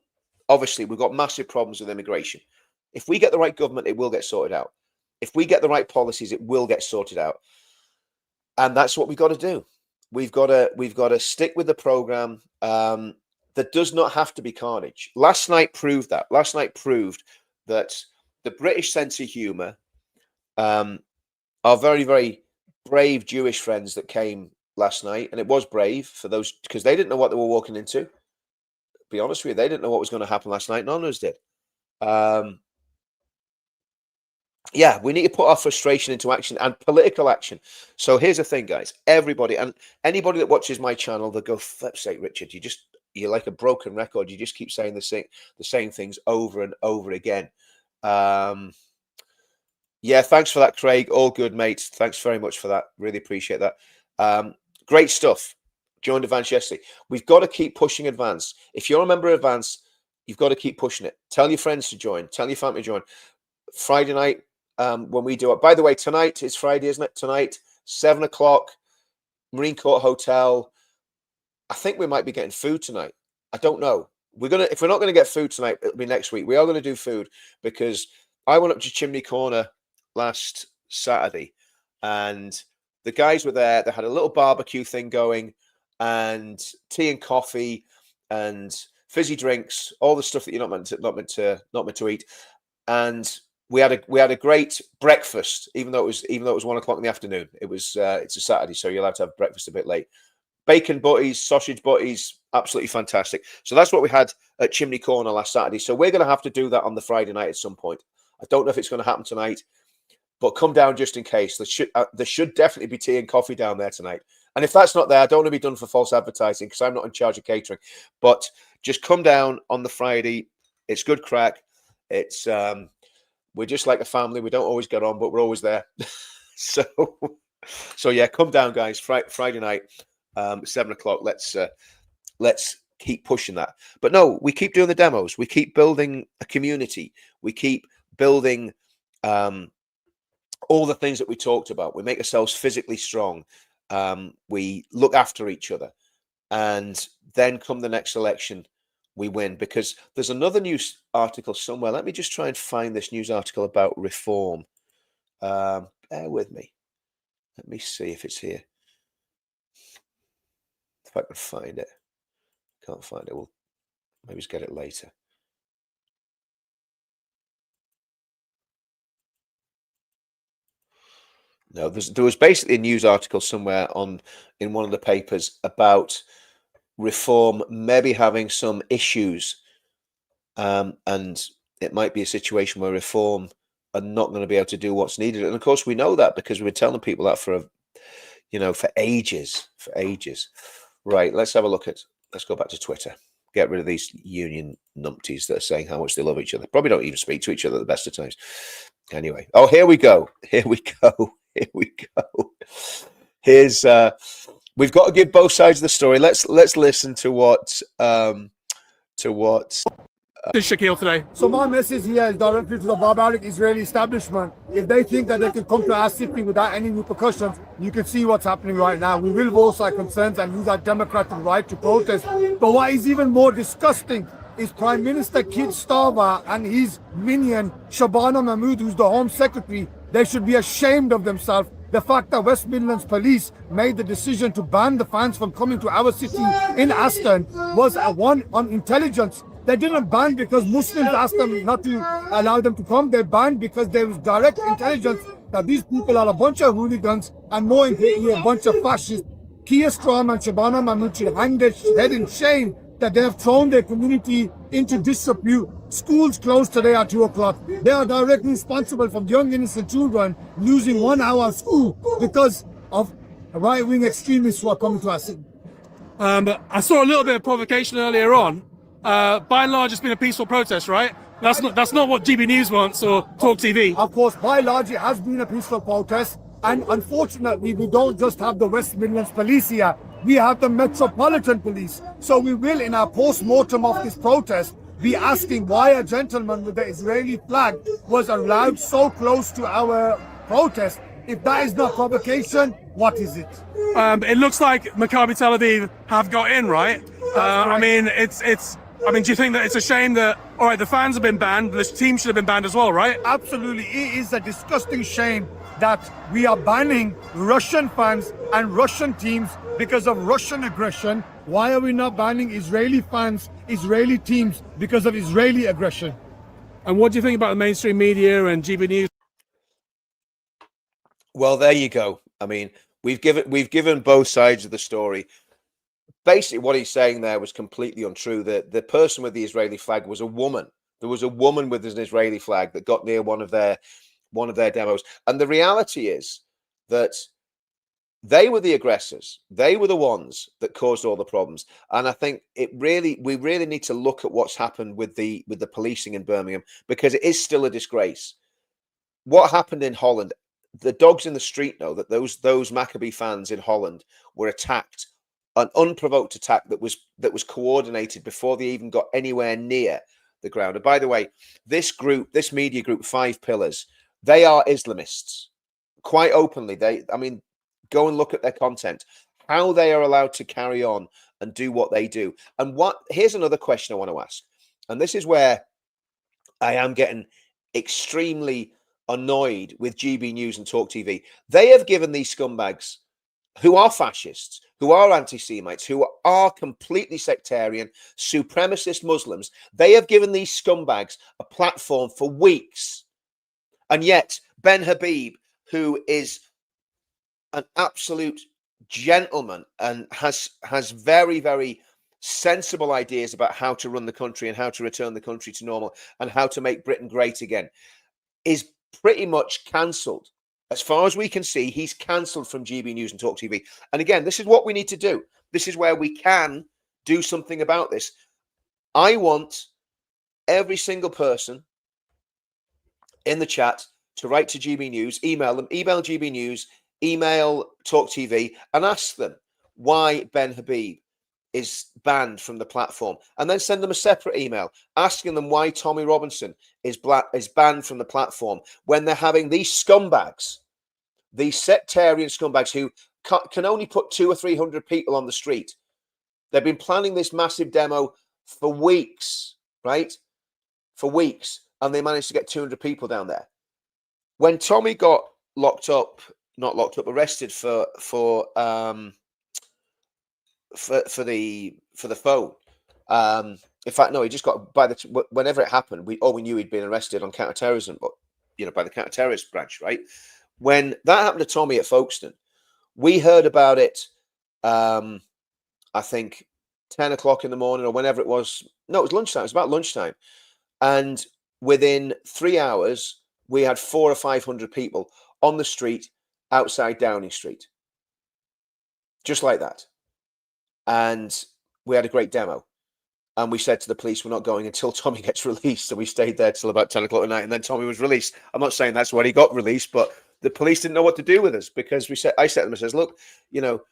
obviously, we've got massive problems with immigration. If we get the right government, it will get sorted out. If we get the right policies, it will get sorted out. And that's what we've got to do. We've got to stick with the program. That does not have to be carnage. Last night proved that. Last night proved that the British sense of humour, our very, very brave Jewish friends that came last night, and it was brave for those because they didn't know what they were walking into. Be honest with you, they didn't know what was going to happen last night. None of us did. Yeah, we need to put our frustration into action and political action. So here's the thing, guys. Everybody and anybody that watches my channel, they go, "Flip's sake, Richard, you're like a broken record. You just keep saying the same things over and over again." Yeah, thanks for that, Craig. All good, mate. Thanks very much for that. Really appreciate that. Great stuff. Joined Advance yesterday. We've got to keep pushing Advance. If you're a member of Advance, you've got to keep pushing it. Tell your friends to join. Tell your family to join. Friday night, when we do it. By the way, tonight is Friday, isn't it? Tonight, 7 o'clock, Marine Court Hotel. I think we might be getting food tonight. I don't know. If we're not gonna get food tonight, it'll be next week. We are gonna do food because I went up to Chimney Corner last Saturday, and the guys were there. They had a little barbecue thing going, and tea and coffee, and fizzy drinks, all the stuff that you're not meant to eat. And we had a great breakfast, even though it was 1 o'clock in the afternoon. It's a Saturday, so you're allowed to have breakfast a bit late. Bacon butties, sausage butties, absolutely fantastic. So that's what we had at Chimney Corner last Saturday. So we're going to have to do that on the Friday night at some point. I don't know if it's going to happen tonight, but come down just in case. There should definitely be tea and coffee down there tonight. And if that's not there, I don't want to be done for false advertising because I'm not in charge of catering. But just come down on the Friday. It's good crack. It's we're just like a family. We don't always get on, but we're always there. so yeah, come down, guys. Friday night, 7 o'clock. Let's keep pushing that. But no, we keep doing the demos. We keep building a community. We keep building all the things that we talked about. We make ourselves physically strong. We look after each other, and then come the next election, we win. Because there's another news article somewhere. Let me just try and find this news article about reform. Bear with me. Let me see if it's here. If I can find it. Can't find it. We'll maybe just get it later. No, there was basically a news article somewhere in one of the papers about reform maybe having some issues, and it might be a situation where reform are not going to be able to do what's needed. And of course, we know that because we've been telling people that for ages, Right, let's have a look at. Let's go back to Twitter. Get rid of these union numpties that are saying how much they love each other. Probably don't even speak to each other at the best of times. Anyway, oh, here we go. Here we go. Here we go. Here's we've got to give both sides of the story. Let's listen to what Shaquille today. So my message here is directly to the barbaric Israeli establishment. If they think that they can come to our city without any repercussions, you can see what's happening right now. We will voice our concerns and use our democratic right to protest. But what is even more disgusting is Prime Minister Keir Starmer and his minion, Shabana Mahmood, who's the Home Secretary. They should be ashamed of themselves. The fact that West Midlands Police made the decision to ban the fans from coming to our city in Aston was one on intelligence. They didn't ban because Muslims asked them not to allow them to come. They banned because there was direct intelligence that these people are a bunch of hooligans and more importantly, a bunch of fascists. Keir Starmer and Shabana Mahmood should hang their head in shame that they have thrown their community into disrepute. Schools closed today at 2 o'clock. They are directly responsible for young innocent children losing 1 hour of school because of right-wing extremists who are coming to our city. I saw a little bit of provocation earlier on. By and large, it's been a peaceful protest, right? That's not what GB News wants or Talk TV. Of course, by and large, it has been a peaceful protest. And unfortunately, we don't just have the West Midlands Police here. We have the Metropolitan Police. So we will, in our post-mortem of this protest, be asking why a gentleman with the Israeli flag was allowed so close to our protest. If that is not provocation, what is it? It looks like Maccabi Tel Aviv have got in, right? I mean, do you think that it's a shame that, all right, the fans have been banned, this team should have been banned as well, right? Absolutely. It is a disgusting shame that we are banning Russian fans and Russian teams because of Russian aggression. Why are we not banning Israeli fans, Israeli teams because of Israeli aggression? And what do you think about the mainstream media and GB News? Well, there you go. I mean, we've given both sides of the story. Basically, what he's saying there was completely untrue. The person with the Israeli flag was a woman. There was a woman with an Israeli flag that got near one of their demos. And the reality is that they were the aggressors. They were the ones that caused all the problems. And I think we really need to look at what's happened with the policing in Birmingham, because it is still a disgrace. What happened in Holland? The dogs in the street know that those Maccabi fans in Holland were attacked, an unprovoked attack that was coordinated before they even got anywhere near the ground. And by the way, this media group, 5 Pillars, they are Islamists quite openly. Go and look at their content, how they are allowed to carry on and do what they do. And here's another question I want to ask, and this is where I am getting extremely annoyed with GB News and Talk TV. They have given these scumbags, who are fascists, who are anti-Semites, who are completely sectarian, supremacist Muslims, they have given these scumbags a platform for weeks. And yet, Ben Habib, who is an absolute gentleman and has very, very sensible ideas about how to run the country and how to return the country to normal and how to make Britain great again, is pretty much cancelled. As far as we can see, he's cancelled from GB News and Talk TV. And again, this is what we need to do. This is where we can do something about this. I want every single person in the chat to write to GB News, email them, email GB News, email Talk TV, and ask them why Ben Habib is banned from the platform, and then send them a separate email asking them why Tommy Robinson is banned from the platform, when they're having these scumbags, these sectarian scumbags who can only put 200 or 300 people on the street. They've been planning this massive demo for weeks, right? For weeks, and they managed to get 200 people down there. When Tommy got arrested for the phone. In fact, no, he just got whenever it happened. We knew he'd been arrested on counterterrorism, but by the counterterrorist branch, right? when that happened to Tommy at Folkestone, we heard about it, I think 10 o'clock in the morning or whenever it was. No, it was lunchtime. It was about lunchtime. And within 3 hours, we had 400 or 500 people on the street outside Downing Street. Just like that. And we had a great demo. And we said to the police, we're not going until Tommy gets released. And we stayed there till about 10 o'clock at night. And then Tommy was released. I'm not saying that's when he got released, but the police didn't know what to do with us because I said to them, I says, look, you know,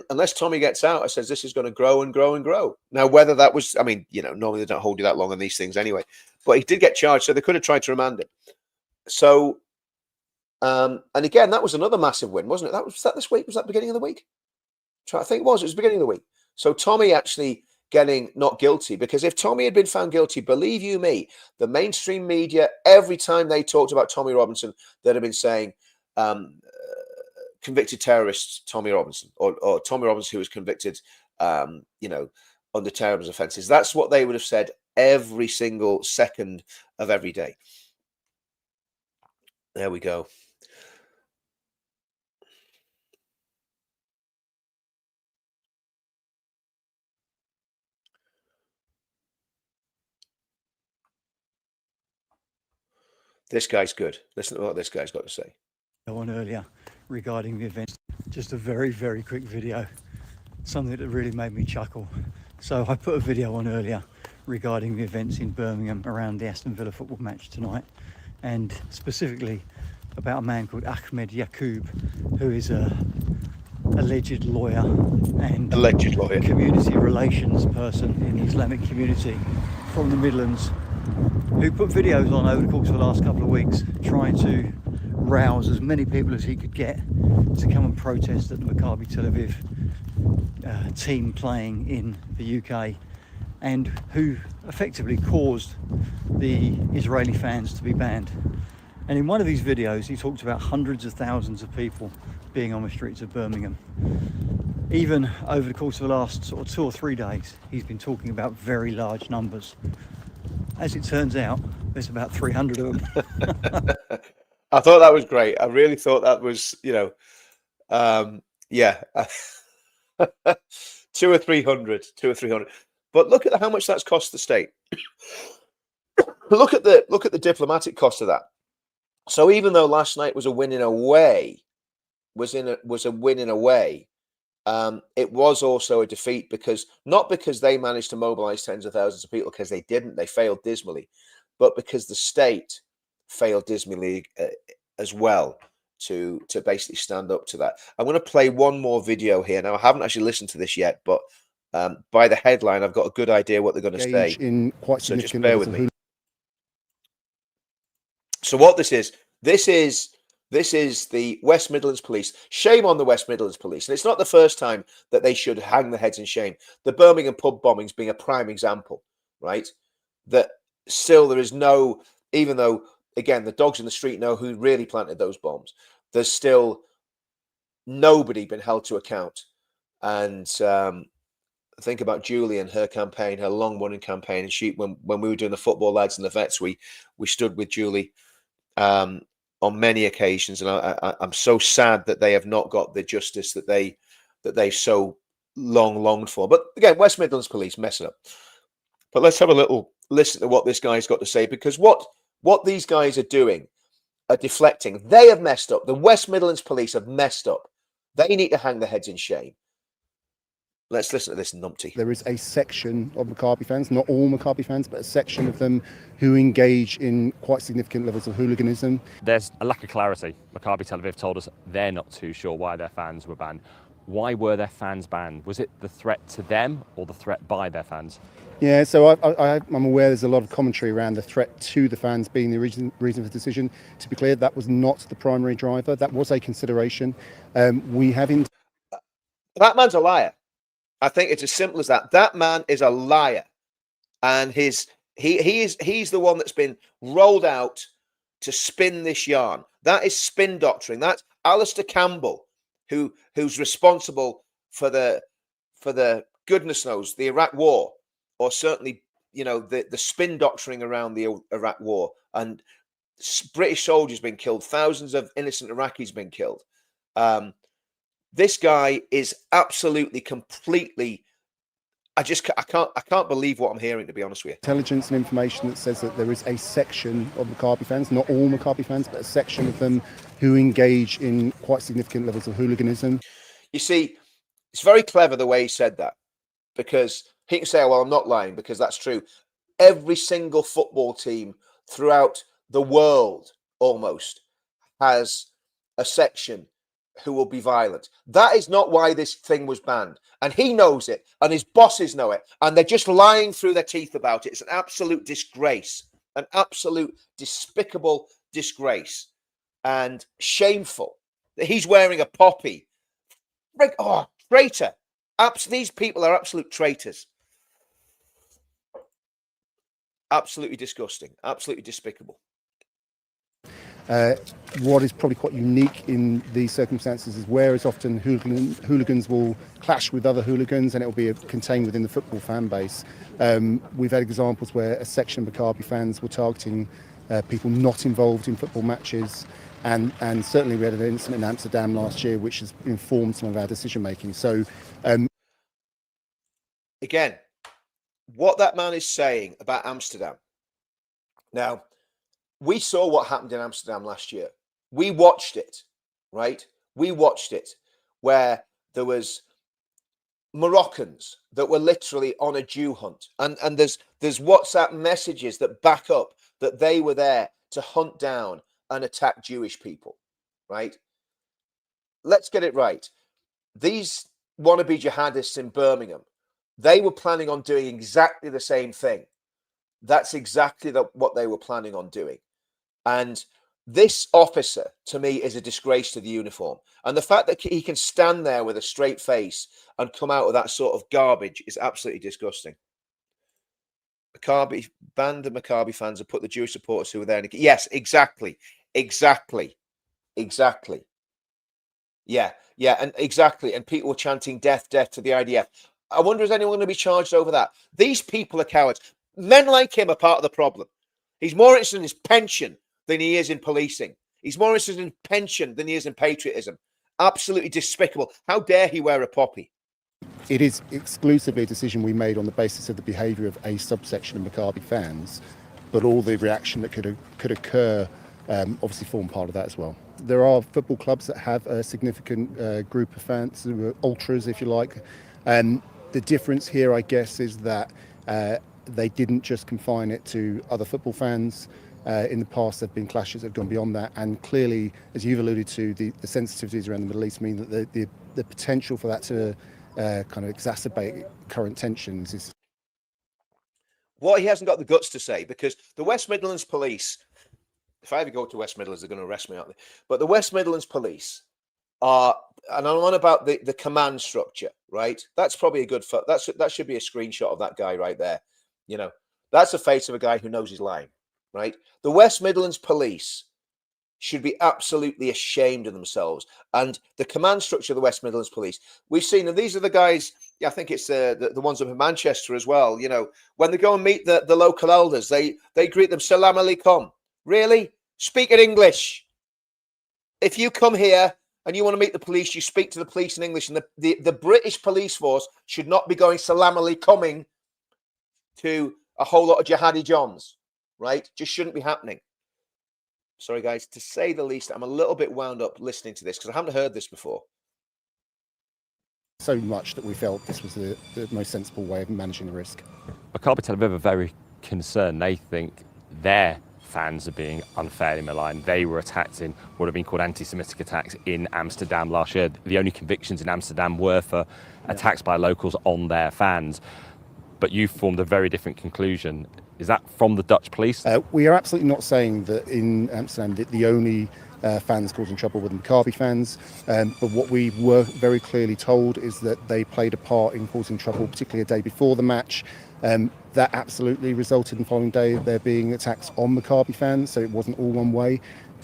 unless Tommy gets out, I says, this is going to grow and grow and grow. Now, whether that was, I mean, you know, normally they don't hold you that long on these things anyway, but he did get charged. So they could have tried to remand him. So, and again, that was another massive win, wasn't it? Was that this week? Was that beginning of the week? I think it was beginning of the week. So Tommy actually getting not guilty, because if Tommy had been found guilty, believe you me, the mainstream media, every time they talked about Tommy Robinson, they'd have been saying convicted terrorist Tommy Robinson, or Tommy Robinson who was convicted, you know, under terrorism offences. That's what they would have said every single second of every day. There we go. This guy's good. Listen to what this guy's got to say. On earlier regarding the event, just a very, very quick video, something that really made me chuckle. So I put a video on earlier regarding the events in Birmingham around the Aston Villa football match tonight, and specifically about a man called Ahmed Yaqub, who is a alleged lawyer and community relations person in the Islamic community from the Midlands, who put videos on over the course of the last couple of weeks trying to rouse as many people as he could get to come and protest at the Maccabi Tel Aviv team playing in the UK, and who effectively caused the Israeli fans to be banned. And in one of these videos he talked about hundreds of thousands of people being on the streets of Birmingham. Even over the course of the last sort of 2 or 3 days, he's been talking about very large numbers. As it turns out, there's about 300 of them. I thought that was great. I really thought that was, you know, yeah, 200 or 300. But look at how much that's cost the state. Look at the diplomatic cost of that. So even though last night was a win in a way, was a win in a way, it was also a defeat, because not because they managed to mobilize tens of thousands of people, because they didn't, they failed dismally, but because the state failed dismally as well to basically stand up to that. I'm going to play one more video here. Now, I haven't actually listened to this yet, but by the headline, I've got a good idea what they're going to say. In quite so just significant bear with me. So what this is the West Midlands Police. Shame on the West Midlands Police. And it's not the first time that they should hang their heads in shame. The Birmingham pub bombings being a prime example, right? That still there is no, even though, again, the dogs in the street know who really planted those bombs, there's still nobody been held to account. And think about Julie and her campaign, her long-running campaign. And she, when we were doing the football lads and the vets, we stood with Julie on many occasions, and I'm so sad that they have not got the justice that they so long longed for. But again, West Midlands Police messing up. But let's have a little listen to what this guy's got to say, because what these guys are doing are deflecting. They have messed up. The West Midlands Police have messed up. They need to hang their heads in shame. Let's listen to this numpty. There is a section of Maccabi fans, not all Maccabi fans, but a section of them who engage in quite significant levels of hooliganism. There's a lack of clarity. Maccabi Tel Aviv told us they're not too sure why their fans were banned. Why were their fans banned? Was it the threat to them or the threat by their fans? Yeah, so I'm aware there's a lot of commentary around the threat to the fans being the reason for the decision. To be clear, that was not the primary driver. That was a consideration. We have... That man's a liar. I think it's as simple as that. That man is a liar, and he's the one that's been rolled out to spin this yarn. That is spin doctrine. That's Alistair Campbell, who's responsible for the goodness knows the Iraq War, or certainly, you know, the spin doctrining around the Iraq War. And British soldiers been killed. Thousands of innocent Iraqis been killed. This guy is absolutely, completely. I can't believe what I'm hearing, to be honest with you. Intelligence and information that says that there is a section of Maccabi fans, not all Maccabi fans, but a section of them who engage in quite significant levels of hooliganism. You see, it's very clever the way he said that, because he can say, well, I'm not lying, because that's true. Every single football team throughout the world almost has a section who will be violent. That is not why this thing was banned. And he knows it, and his bosses know it, and they're just lying through their teeth about it. It's an absolute disgrace, an absolute despicable disgrace, and shameful that he's wearing a poppy. Oh, traitor. These people are absolute traitors. Absolutely disgusting, absolutely despicable. What is probably quite unique in these circumstances is whereas often hooligans will clash with other hooligans and it will be contained within the football fan base. We've had examples where a section of Maccabi fans were targeting people not involved in football matches, and certainly we had an incident in Amsterdam last year which has informed some of our decision making. So again, what that man is saying about Amsterdam. Now, we saw what happened in Amsterdam last year. We watched it, right? We watched it where there was Moroccans that were literally on a Jew hunt. And there's WhatsApp messages that back up that they were there to hunt down and attack Jewish people, right? Let's get it right. These wannabe jihadists in Birmingham, they were planning on doing exactly the same thing. That's exactly what they were planning on doing. And this officer, to me, is a disgrace to the uniform. And the fact that he can stand there with a straight face and come out with that sort of garbage is absolutely disgusting. Maccabi banned the Maccabi fans and put the Jewish supporters who were there. Yes, exactly. Yeah, and exactly. And people were chanting death, death to the IDF. I wonder, is anyone going to be charged over that? These people are cowards. Men like him are part of the problem. He's more interested in his pension than he is in policing. He's more interested in pension than he is in patriotism. Absolutely despicable. How dare he wear a poppy? it is exclusively a decision we made on the basis of the behaviour of a subsection of Maccabi fans, but all the reaction that could occur obviously form part of that as well. There are football clubs that have a significant group of fans, ultras if you like. The difference here, I guess, is that they didn't just confine it to other football fans. In the past, there have been clashes that have gone beyond that, and clearly, as you've alluded to, the sensitivities around the Middle East mean that the potential for that to kind of exacerbate current tensions is... What he hasn't got the guts to say, because the West Midlands Police, if I ever go to West Midlands, they're going to arrest me, aren't they? But the West Midlands Police are, and I'm on about the command structure, right? That's probably a good, that should be a screenshot of that guy right there. You know, that's the face of a guy who knows his line, right? The West Midlands Police should be absolutely ashamed of themselves. And the command structure of the West Midlands Police, we've seen, and these are the guys, yeah, I think it's the ones up in Manchester as well, you know, when they go and meet the local elders, they greet them, Salam alaikum. Really? Speak in English. If you come here and you want to meet the police, you speak to the police in English. And the British police force should not be going Salam alaikum to a whole lot of jihadi Johns, right? Just shouldn't be happening. Sorry, guys, to say the least, I'm a little bit wound up listening to this because I haven't heard this before. So much that we felt this was the most sensible way of managing the risk. Maccabi Tel Aviv are very concerned. They think their fans are being unfairly maligned. They were attacked in what have been called anti-Semitic attacks in Amsterdam last year. The only convictions in Amsterdam were for attacks by locals on their fans. But you formed a very different conclusion. Is that from the Dutch police? We are absolutely not saying that in Amsterdam that the only fans causing trouble were the Maccabi fans, but what we were very clearly told is that they played a part in causing trouble, particularly a day before the match. That absolutely resulted in the following day there being attacks on Maccabi fans, so it wasn't all one way.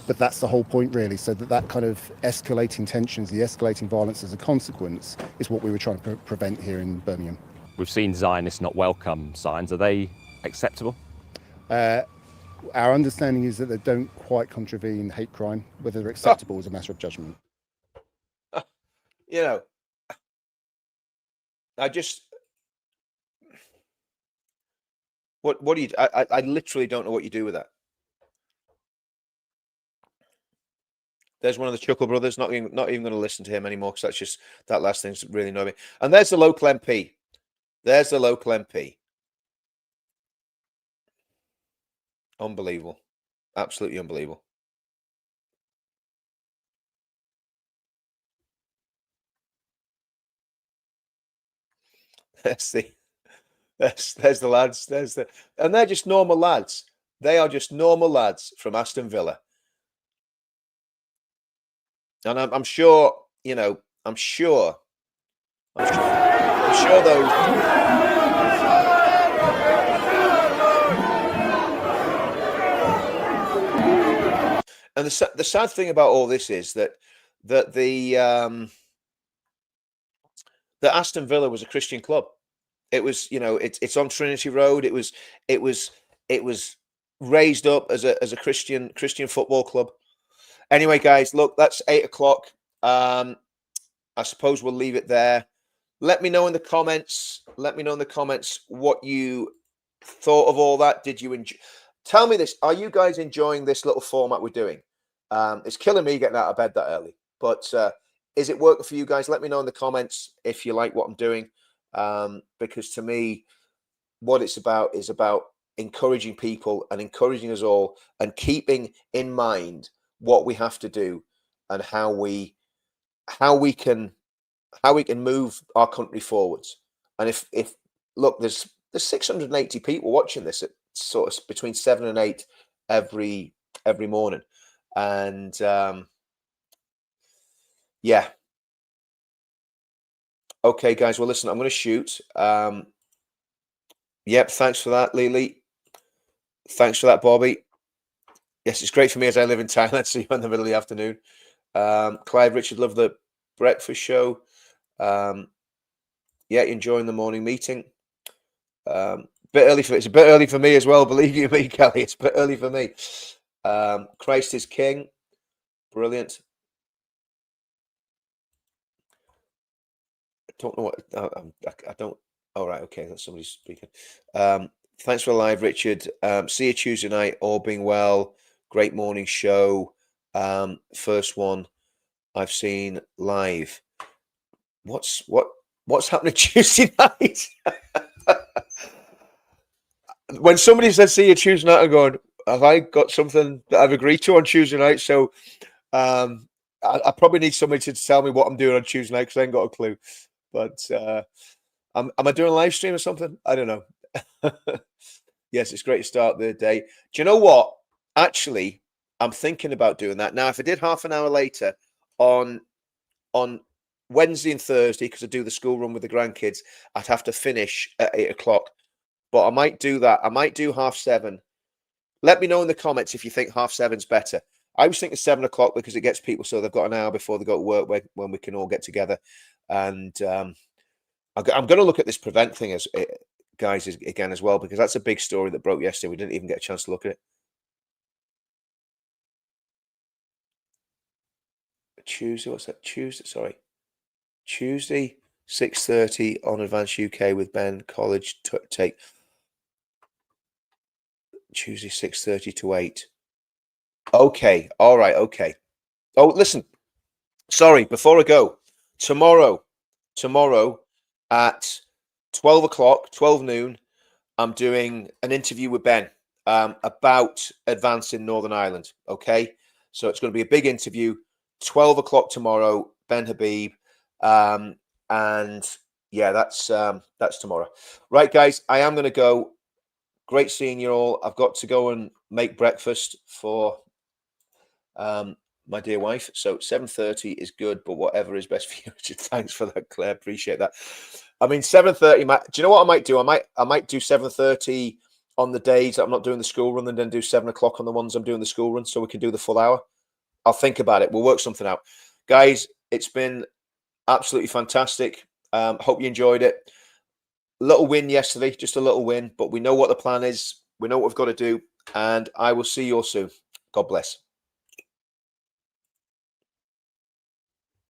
But that's the whole point, really, so that kind of escalating tensions, the escalating violence as a consequence, is what we were trying to prevent here in Birmingham. We've seen Zionists not welcome signs. Are they acceptable? Our understanding is that they don't quite contravene hate crime, whether they're acceptable is a matter of judgment. You know, I just, what do you, I literally don't know what you do with that. There's one of the Chuckle brothers, not even going to listen to him anymore, because that's just, that last thing's really annoying me. And there's the local MP. There's the local MP. Unbelievable. Absolutely unbelievable. There's the lads. And they're just normal lads. They are just normal lads from Aston Villa. And I'm sure, you know, I'm sure those. And the sad thing about all this is that the Aston Villa was a Christian club. It was, you know, it's on Trinity Road. It was raised up as a Christian football club. Anyway, guys, look, that's 8 o'clock. I suppose we'll leave it there. Let me know in the comments. Let me know in the comments what you thought of all that. Did you enjoy? Tell me this. Are you guys enjoying this little format we're doing? It's killing me getting out of bed that early. But is it working for you guys? Let me know in the comments if you like what I'm doing. Because to me, what it's about is about encouraging people and encouraging us all and keeping in mind what we have to do and how we can move our country forwards. And if look, there's 680 people watching this at sort of between 7 and 8 every morning. And yeah. Okay, guys. Well, listen, I'm going to shoot. Yep. Thanks for that, Lily. Thanks for that, Bobby. Yes, it's great for me as I live in Thailand. See you in the middle of the afternoon. Clive, Richard, love the breakfast show. Yeah, enjoying the morning meeting. It's a bit early for me as well. Believe you me, Kelly, it's a bit early for me. Christ is King. Brilliant. I don't know what I don't. All right, okay, that's somebody speaking. Thanks for the live, Richard. See you Tuesday night. All being well. Great morning show. First one I've seen live. What's happening Tuesday night? When somebody says see you Tuesday night, I'm going, have I got something that I've agreed to on Tuesday night? So I probably need somebody to tell me what I'm doing on Tuesday night because I ain't got a clue. But am I doing a live stream or something? I don't know. Yes, it's great to start the day. Do you know what? Actually, I'm thinking about doing that. Now, if I did half an hour later on Wednesday and Thursday, because I do the school run with the grandkids, I'd have to finish at 8 o'clock. But I might do that. I might do 7:30. Let me know in the comments if you think 7:30's better. I was thinking 7 o'clock because it gets people so they've got an hour before they go to work when we can all get together. And I'm going to look at this prevent thing guys again as well, because that's a big story that broke yesterday. We didn't even get a chance to look at it. Tuesday, what's that? Tuesday, 6:30 on Advanced UK with Ben College. Take Tuesday 6:30 to 8. Okay, all right, okay. Oh, listen, sorry, before I go, tomorrow at 12 o'clock, 12 noon, I'm doing an interview with Ben about advancing Northern Ireland. Okay, so it's going to be a big interview. 12 o'clock tomorrow, Ben Habib, and yeah, that's tomorrow. Right, guys, I am going to go. Great seeing you all. I've got to go and make breakfast for my dear wife. So 7:30 is good, but whatever is best for you. Thanks for that, Claire. Appreciate that. I mean, 7:30. Do you know what I might do? I might do 7:30 on the days that I'm not doing the school run, and then do 7 o'clock on the ones I'm doing the school run, so we can do the full hour. I'll think about it. We'll work something out, guys. It's been absolutely fantastic. Hope you enjoyed it. Little win yesterday, just a little win, but we know what the plan is. We know what we've got to do, and I will see you all soon. God bless.